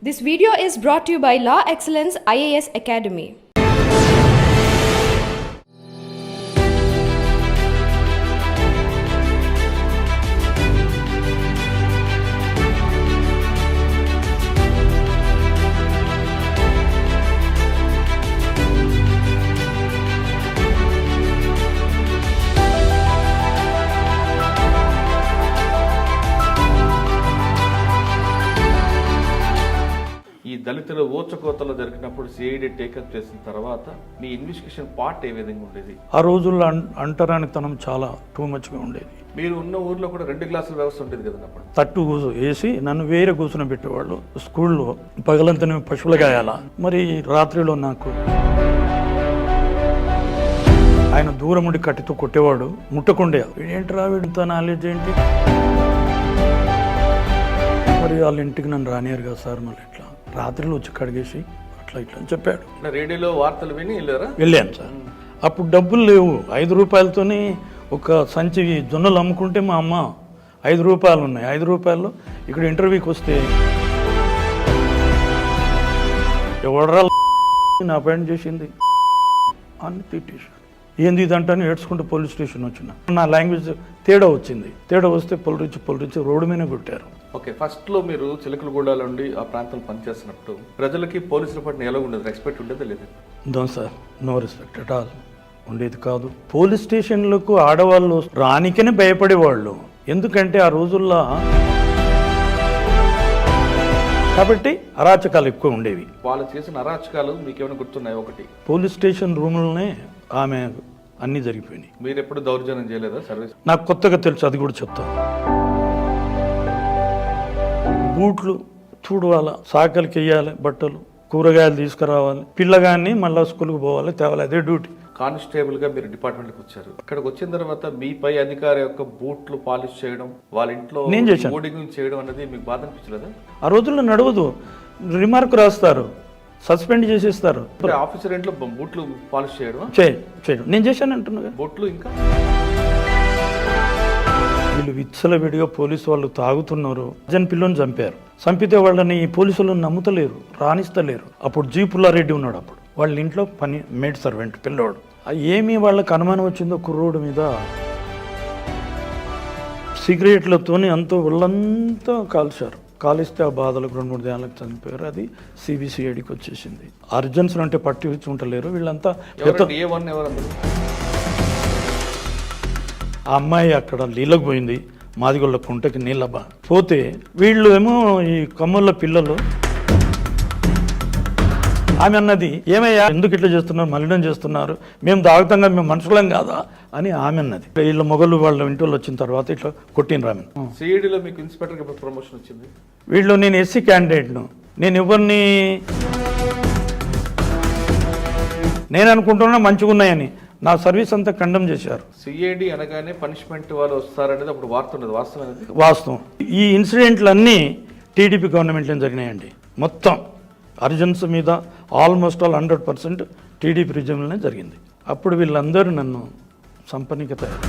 This video is brought to you by Law Excellence IAS Academy. ఈ దళితుల ఊచకోతలో జరిగినప్పుడు CID take up చేసిన తర్వాత మీ ఇన్వెస్టిగేషన్ పార్ట్ ఏ విధంగా ఉండేది? ఆ రోజుల్లో అంటరానితనం చాలా టూ మచ్గా ఉండేది. మీరు ఉన్న ఊర్లో కూడా 2 గ్లాసుల వ్యవస్థ ఉండేది కదా అప్పుడు? తట్టు వేసి నన్ను వేరే కూర్చుని పెట్టేవాళ్ళు. స్కూల్లో పగలంతా పశువులు గాయాల, మరి రాత్రిలో నాకు ఆయన దూరం ఉండి కట్టితో కొట్టేవాడు. ముట్టకుండే ఏంటి వీడితో నాలెడ్జ్ ఏంటి, మరి వాళ్ళ ఇంటికి నన్ను రానియారు కదా సార్, మళ్ళీ ఇట్లా రాత్రిలో వచ్చి కడిగేసి అట్లా ఇట్లా అని చెప్పాడు. రేడియోలో వార్తలు విని వెళ్ళాను సార్. అప్పుడు డబ్బులు లేవు. 5 రూపాయలతోని ఒక సంచి జొన్నలు అమ్ముకుంటే మా అమ్మ 5 రూపాయలు ఉన్నాయి. 5 రూపాయలు ఇక్కడ ఇంటర్వ్యూకి వస్తే ఎవడరా నా అపాయింట్ చేసింది అని తిట్టేశాడు. ఏంది ఇదంటే ఏడ్చుకుంటూ పోలీస్ స్టేషన్ వచ్చిన. నా లాంగ్వేజ్ తేడా వచ్చింది. తేడా వస్తే పొలరించి రోడ్డు మీద కొట్టారు. ఓకే, ఫస్ట్లో మీరు చిలకలగూడలో ఉండి ఆ ప్రాంతంలో పనిచేస్తున్నప్పుడు ప్రజలకి పోలీసుల పట్ల ఎలా ఉండేది? రెస్పెక్ట్ ఉండేది లేదు? No sir, no respect at all. ఉండేది కాదు. పోలీస్ స్టేషన్లకు ఆడవాళ్ళు రానికనే భయపడేవాళ్ళు. ఎందుకంటే ఆ రోజుల్లో కాబట్టి అరాచకాలు ఎక్కువ ఉండేవి. వాళ్ళు చేసిన అరాచకాలు మీకు ఏమైనా గుర్తున్నాయి? ఒకటి, పోలీస్ స్టేషన్ రూములనే ఆమె అన్నీ జరిగిపోయినాయి. మీరు ఎప్పుడు దౌర్జన్యం చేయలేదా సర్వీస్? నాకు కొత్తగా తెలుసు, అది కూడా చెప్తాను. బూట్లు చూడవాల, సాకలికి వెయ్యాలి, బట్టలు కూరగాయలు తీసుకురావాలి, పిల్లగాన్ని మళ్ళీ స్కూల్కి పోవాలి, తేవాలి, అదే డ్యూటీ. కానిస్టేబుల్గా మీరు డిపార్ట్మెంట్కి వచ్చారు. అక్కడికి వచ్చిన తర్వాత మీ పై అధికారి యొక్క బూట్లు పాలిష్ చేయడం, వాళ్ళ ఇంట్లో బోర్డింగ్ చేయడం అనేది మీకు బాధ అనిపించలేదా? ఆ రోజుల్లో నడవదు. రిమార్క్ రాస్తారు, సస్పెండ్ చేసేస్తారు. ఆఫీసర్ ఇంట్లో బూట్లు పాలిష్ చేయడం చేయడం నేను చేశాను అంటున్నా. బూట్లు ఇంకా వీళ్ళు విచ్చలవిడిగా పోలీసు వాళ్ళు తాగుతున్నారు. పిల్లని చంపారు. చంపితే వాళ్ళని పోలీసులు నమ్ముతలేరు, రాణిస్తలేరు. అప్పుడు జీపుల్లారెడ్డి ఉన్నాడు. అప్పుడు వాళ్ళ ఇంట్లో పని మేడ్ సర్వెంట్ పిల్లోడు. ఏమి వాళ్ళకి అనుమానం వచ్చిందో కుర్రోడు మీద, సిగరెట్లతోని అంతా ఒళ్ళంతా కాల్చారు. కాలిస్తే ఆ బాధలకు 2-3 దినాలకు చనిపోయారు. అది సిబిసిఐడికి వచ్చేసింది. అర్జెన్స్ అంటే పట్టి ఉంటలేరు వీళ్ళంతా. ఆ అమ్మాయి అక్కడ నీళ్ళకు పోయింది, మాదిగొల్ల కుంటకి నీళ్ళ పోతే వీళ్ళు ఏమో ఈ కమ్ముళ్ళ పిల్లలు. ఆమె అన్నది, ఏమయ్యా ఎందుకు ఇట్లా చేస్తున్నారు, మలినం చేస్తున్నారు, మేము తాగుతాంగా, మేము మనుషులం కాదా అని ఆమె అన్నది. వీళ్ళ మొగలు వాళ్ళ ఇంటి వచ్చిన తర్వాత ఇట్లా కొట్టినరు ఆమె. సిఐడిలో మీకు ఇన్స్పెక్టర్కి ప్రమోషన్ వచ్చింది. వీళ్ళు నేను ఎస్సీ క్యాండిడేట్ను, నేను ఎవరిని నేను అనుకుంటున్నా మంచిగా ఉన్నాయని నా సర్వీస్ అంతా కండెమ్ చేశారు. సిఐడి అనగానే పనిష్మెంట్ వాళ్ళు వస్తారనేది అప్పుడు వార్త ఉండదు, వాస్తవం? వాస్తవం. ఈ ఇన్సిడెంట్లన్నీ టీడీపీ గవర్నమెంట్లో జరిగినాయండి. మొత్తం అర్జెన్స్ మీద ఆల్మోస్ట్ ఆల్ 100% టీడీపీ రిజంలోనే జరిగింది. అప్పుడు వీళ్ళందరూ నన్ను సంపన్నిక తయారు.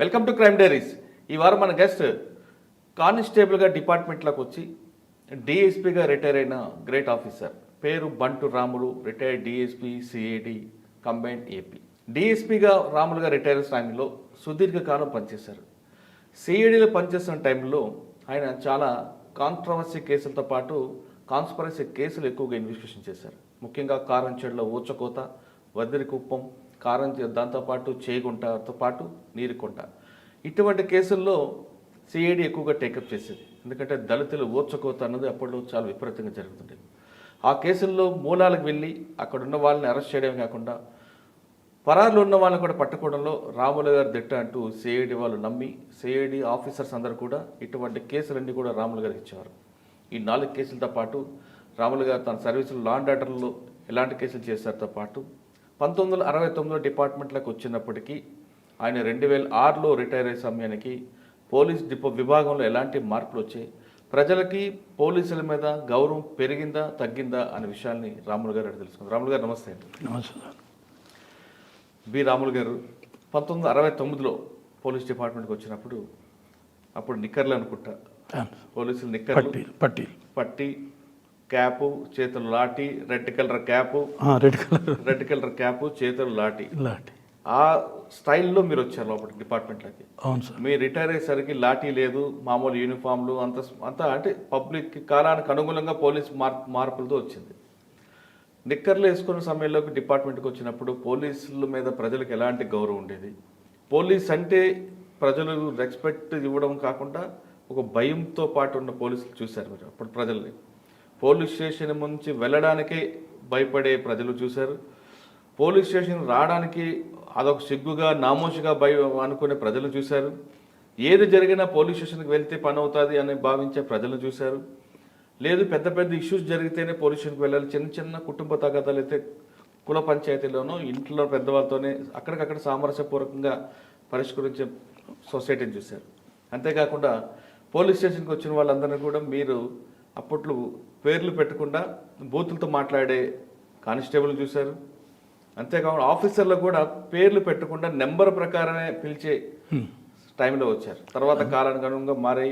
Welcome to crime diaries. ఈ వారం మన గెస్ట్ కానిస్టేబుల్గా డిపార్ట్మెంట్లోకి వచ్చి డిఎస్పీగా రిటైర్ అయిన గ్రేట్ ఆఫీసర్, పేరు Bantu Ramulu, retired DSP CID combined AP. డిఎస్పీగా రాములుగా రిటైర్ అయిన టైంలో సుదీర్ఘకాలం పనిచేశారు. సిఐడిలో పనిచేస్తున్న టైంలో ఆయన చాలా కాంట్రవర్సీ కేసులతో పాటు కాన్స్పరసీ కేసులు ఎక్కువగా ఇన్వెస్టిగేషన్ చేశారు. ముఖ్యంగా కారంచేడులో ఊచకోత, వదిరికుప్పం, దాంతోపాటు చేగుంటతో పాటు నీరుకొంట, ఇటువంటి కేసుల్లో సిఐడి ఎక్కువగా టేకప్ చేసేది. ఎందుకంటే దళితులు ఊచకోత అన్నది అప్పట్లో చాలా విపరీతంగా జరుగుతుండేది. ఆ కేసుల్లో మూలాలకు వెళ్ళి అక్కడ ఉన్న వాళ్ళని అరెస్ట్ చేయడమే కాకుండా పరారులో ఉన్న వాళ్ళని కూడా పట్టుకోవడంలో రాములు గారు దిట్ట అంటూ సిఐడి వాళ్ళు నమ్మి, సిఐడి ఆఫీసర్స్ అందరూ కూడా ఇటువంటి కేసులన్నీ కూడా రాములు గారికి ఇచ్చేవారు. ఈ 4 కేసులతో పాటు రాములు గారు తన సర్వీసులు లా అండ్ ఆర్డర్లో ఎలాంటి కేసులు చేశారతో పాటు 1969లో డిపార్ట్మెంట్లోకి వచ్చినప్పటికీ ఆయన 2006లో రిటైర్ అయ్యే సమయానికి పోలీస్ విభాగంలో ఎలాంటి మార్పులు వచ్చాయి, ప్రజలకి పోలీసుల మీద గౌరవం పెరిగిందా తగ్గిందా అనే విషయాన్ని రాములు గారు తెలుసుకుందాం. రాములు గారు నమస్తే. నమస్తే. బి రాములు గారు 1969లో పోలీస్ డిపార్ట్మెంట్కి వచ్చినప్పుడు అప్పుడు నిక్కర్లు అనుకుంటా, పోలీసులు నిక్కర్లు, పట్టీలు పట్టి, క్యాపు, చేతులు lathi, red colour cap, red colour cap, చేతులు లాఠీ. ఆ స్టైల్లో మీరు వచ్చారు లోపలికి డిపార్ట్మెంట్లోకి. అవును సార్. మీరు రిటైర్ అయ్యేసరికి లాఠీ లేదు, మామూలు యూనిఫామ్లు, అంతా అంటే పబ్లిక్ కాలానికి అనుగుణంగా పోలీస్ మార్పులతో వచ్చింది. నిక్కర్లు వేసుకున్న సమయంలోకి డిపార్ట్మెంట్కి వచ్చినప్పుడు పోలీసుల మీద ప్రజలకు ఎలాంటి గౌరవం ఉండేది? పోలీస్ అంటే ప్రజలు రెస్పెక్ట్ ఇవ్వడం కాకుండా ఒక భయంతో పాటు ఉన్న పోలీసులు చూశారు మీరు అప్పుడు ప్రజల్ని. పోలీస్ స్టేషన్ నుంచి వెళ్ళడానికే భయపడే ప్రజలు చూశారు. పోలీస్ స్టేషన్ రావడానికి అదొక సిగ్గుగా, నామోషిగా అనుకునే ప్రజలు చూశారు. ఏది జరిగినా పోలీస్ స్టేషన్కి వెళ్తే పని అవుతుంది అని భావించే ప్రజలు చూశారు. లేదు పెద్ద పెద్ద ఇష్యూస్ జరిగితేనే పోలీస్ స్టేషన్కి వెళ్ళాలి, చిన్న చిన్న కుటుంబ తగాదాలు అయితే కుల పంచాయతీలోనూ ఇంట్లో పెద్దవాళ్ళతోనే అక్కడికక్కడ సామరస్యపూర్వకంగా పరిష్కరించే సొసైటీని చూశారు. అంతేకాకుండా పోలీస్ స్టేషన్కి వచ్చిన వాళ్ళందరినీ కూడా మీరు అప్పట్లో పేర్లు పెట్టకుండా బూతులతో మాట్లాడే కానిస్టేబుల్ చూశారు. అంతేకాకుండా ఆఫీసర్లు కూడా పేర్లు పెట్టకుండా నెంబర్ ప్రకారమే పిలిచే టైంలో వచ్చారు. తర్వాత కాలానికి అనుగుణంగా మారి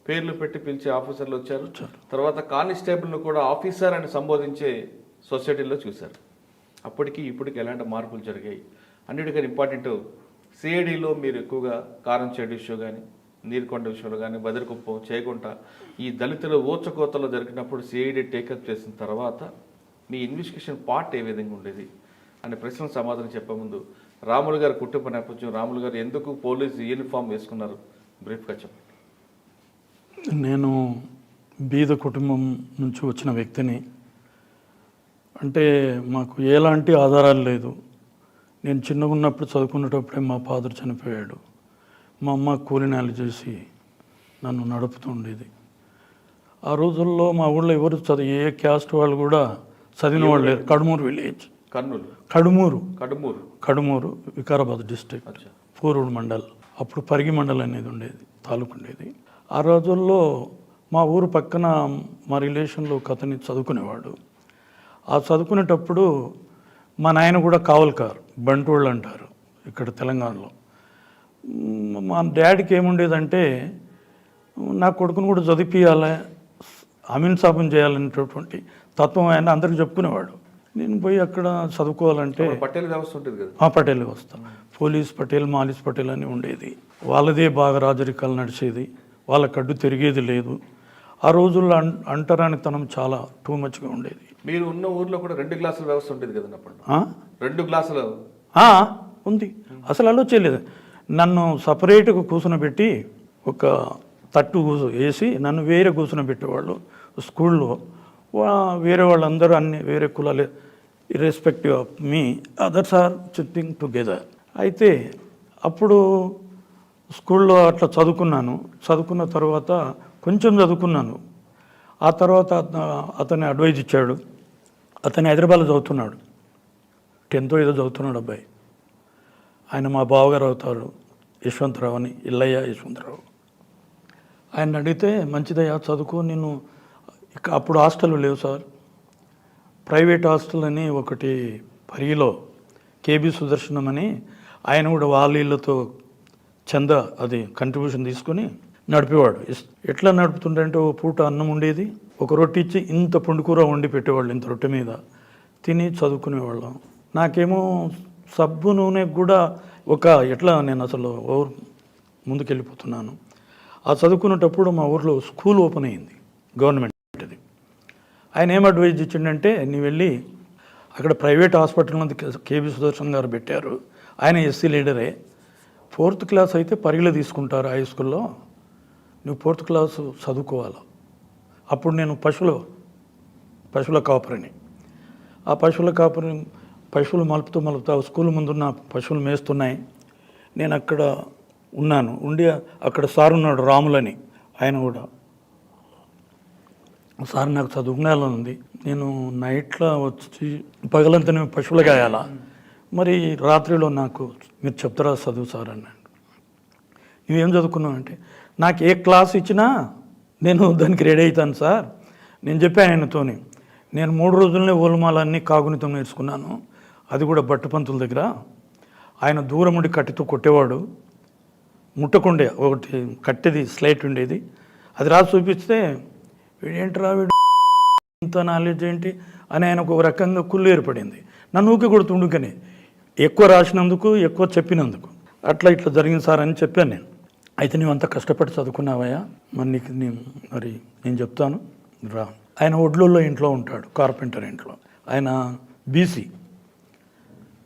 పేర్లు పెట్టి పిలిచే ఆఫీసర్లు వచ్చారు. తర్వాత కానిస్టేబుల్ను కూడా ఆఫీసర్ అని సంబోధించే సొసైటీలో చూశారు. అప్పటికి ఇప్పటికి ఎలాంటి మార్పులు జరిగాయి? అన్నిటికన్నా ఇంపార్టెంట్, సిఐడిలో మీరు ఎక్కువగా కారం చెడు ఇష్యూ కానీ, నీరుకొండ విషయంలో కానీ, బదిరికుప్పం, చేయకుంట ఈ దళితుల ఊచకోతలో జరిగినప్పుడు సిఐడి టేకప్ చేసిన తర్వాత మీ ఇన్వెస్టిగేషన్ పార్ట్ ఏ విధంగా ఉండేది అనే ప్రశ్నకు సమాధానం చెప్పే ముందు రాములు గారి కుటుంబ నేపథ్యం, రాములు గారు ఎందుకు పోలీస్ యూనిఫామ్ వేసుకున్నారు బ్రీఫ్గా చెప్పండి. నేను బీద కుటుంబం నుంచి వచ్చిన వ్యక్తిని. అంటే మాకు ఎలాంటి ఆధారాలు లేదు. నేను చిన్నగా ఉన్నప్పుడు చదువుకునేటప్పుడే మా ఫాదర్ చనిపోయాడు. మా అమ్మ కూలినాలు చేసి నన్ను నడుపుతూ ఉండేది. ఆ రోజుల్లో మా ఊళ్ళో ఎవరు ఏ క్యాస్ట్ వాళ్ళు కూడా చదివిన వాళ్ళు లేరు. కడుమూరు విలేజ్, కడుమూరు వికారాబాద్ డిస్ట్రిక్ట్, పూరూడు మండల్. అప్పుడు పరిగి మండల్ అనేది ఉండేది, తాలూకు ఉండేది. ఆ రోజుల్లో మా ఊరు పక్కన మా రిలేషన్లో ఒక అతని చదువుకునేవాడు. ఆ చదువుకునేటప్పుడు మా నాయన కూడా కావల్కారు, బంటోళ్ళు అంటారు ఇక్కడ తెలంగాణలో. మా డాడీకి ఏముండేదంటే నా కొడుకును కూడా చదివిపియాలి, అమీన్ సాబుని చేయాలనేటటువంటి తత్వం ఆయన అందరికి చెప్పుకునేవాడు. నేను పోయి అక్కడ చదువుకోవాలంటే పటేల్ వ్యవస్థ ఉంటుంది కదా, పటేల్ వ్యవస్థ, పోలీస్ పటేల్, మాలిస్ పటేల్ అని ఉండేది. వాళ్ళదే బాగా రాజరికాలు నడిచేది, వాళ్ళ కడ్డు తిరిగేది లేదు. ఆ రోజుల్లో అంటరానితనం చాలా టూ మచ్గా ఉండేది. మీరు ఉన్న ఊర్లో కూడా 2 గ్లాసుల వ్యవస్థ ఉండేది కదా అప్పుడు? 2 గ్లాసులు ఉంది. అసలు అలో చేయలేదు. నన్ను సపరేట్గా కూర్చునబెట్టి ఒక తట్టు వేసి నన్ను వేరే కూర్చునబెట్టేవాళ్ళు స్కూల్లో. వేరే వాళ్ళందరూ అన్ని వేరే కులాలే, irrespective of me, others are sitting together. అయితే అప్పుడు స్కూల్లో అట్లా చదువుకున్న తర్వాత కొంచెం చదువుకున్నాను. ఆ తర్వాత అతను అడ్వైజ్ ఇచ్చాడు. అతను హైదరాబాద్లో చదువుతున్నాడు, 10th ఏదో చదువుతున్నాడు అబ్బాయి. ఆయన మా బావగారు అవుతారు, యశ్వంతరావు అని, ఇల్లయ్య యశ్వంతరావు. ఆయన అడిగితే మంచిదయ్యా చదువుకో, నేను అప్పుడు హాస్టల్ లేవు సార్, ప్రైవేట్ హాస్టల్ అని ఒకటి పరిగిలో కేబీ సుదర్శనం అని, ఆయన కూడా వాళ్ళతో చందా అది కంట్రిబ్యూషన్ తీసుకొని నడిపేవాడు. ఎట్లా నడుపుతుంటే ఓ పూట అన్నం ఉండేది, ఒక రొట్టె ఇచ్చి ఇంత పుండుకూర వండి పెట్టేవాళ్ళు, ఇంత రొట్టె మీద తిని చదువుకునేవాళ్ళం. నాకేమో సబ్బు నూనె కూడా ఎట్లా నేను అసలు ముందుకెళ్ళిపోతున్నాను. ఆ చదువుకునేటప్పుడు మా ఊర్లో స్కూల్ ఓపెన్ అయింది, గవర్నమెంట్ది. ఆయన ఏం అడ్వైజ్ ఇచ్చిండంటే, నీవు వెళ్ళి అక్కడ ప్రైవేట్ హాస్పిటల్ ఉంది, కేబీ సుదర్శన్ గారు పెట్టారు, ఆయన ఎస్సీ లీడరే, 4th క్లాస్ అయితే పరిగిలో తీసుకుంటారు హై స్కూల్లో, నువ్వు 4th క్లాసు చదువుకోవాలి. అప్పుడు నేను పశువుల కాపరిని. ఆ పశువులు మలుపుతూ స్కూల్ ముందున్న పశువులు మేస్తున్నాయి. నేను అక్కడ ఉండి అక్కడ సార్ ఉన్నాడు రాములని, ఆయన కూడా సార్ నాకు చదువుకునేలా ఉంది, నేను నైట్లో వచ్చి పగలంతా నేను పశువులు గాయాలా, మరి రాత్రిలో నాకు మీరు చెప్తారా చదువు సార్ అన్నాడు. నువ్వేం చదువుకున్నావు అంటే, నాకు ఏ క్లాస్ ఇచ్చినా నేను దానికి రెడీ అవుతాను సార్. నేను చెప్పాను ఆయనతోని, నేను 3 రోజులనే ఓలమాలన్నీ కాగునితం నేర్చుకున్నాను, అది కూడా బట్టుపంతుల దగ్గర. ఆయన దూరం ఉండి కట్టితో కొట్టేవాడు, ముట్టకుండే ఒకటి కట్టేది స్లైట్ ఉండేది, అది రాసి చూపిస్తే వీడేంట్రా వీడు ఇంత నాలెడ్జ్ ఏంటి అని ఆయనకు ఒక రకంగా కుళ్ళు ఏర్పడింది. నన్ను ఊకే కొడుతుండుకనే ఎక్కువ రాసినందుకు, ఎక్కువ చెప్పినందుకు. అట్లా ఇట్లా జరిగింది సార్ అని చెప్పాను నేను. అయితే నువ్వు అంత కష్టపడి చదువుకున్నావయ్యా, మరి నీకు నేను చెప్తాను రా. ఆయన ఒడ్లలో ఇంట్లో ఉంటాడు, కార్పెంటర్ ఇంట్లో. ఆయన బీసీ.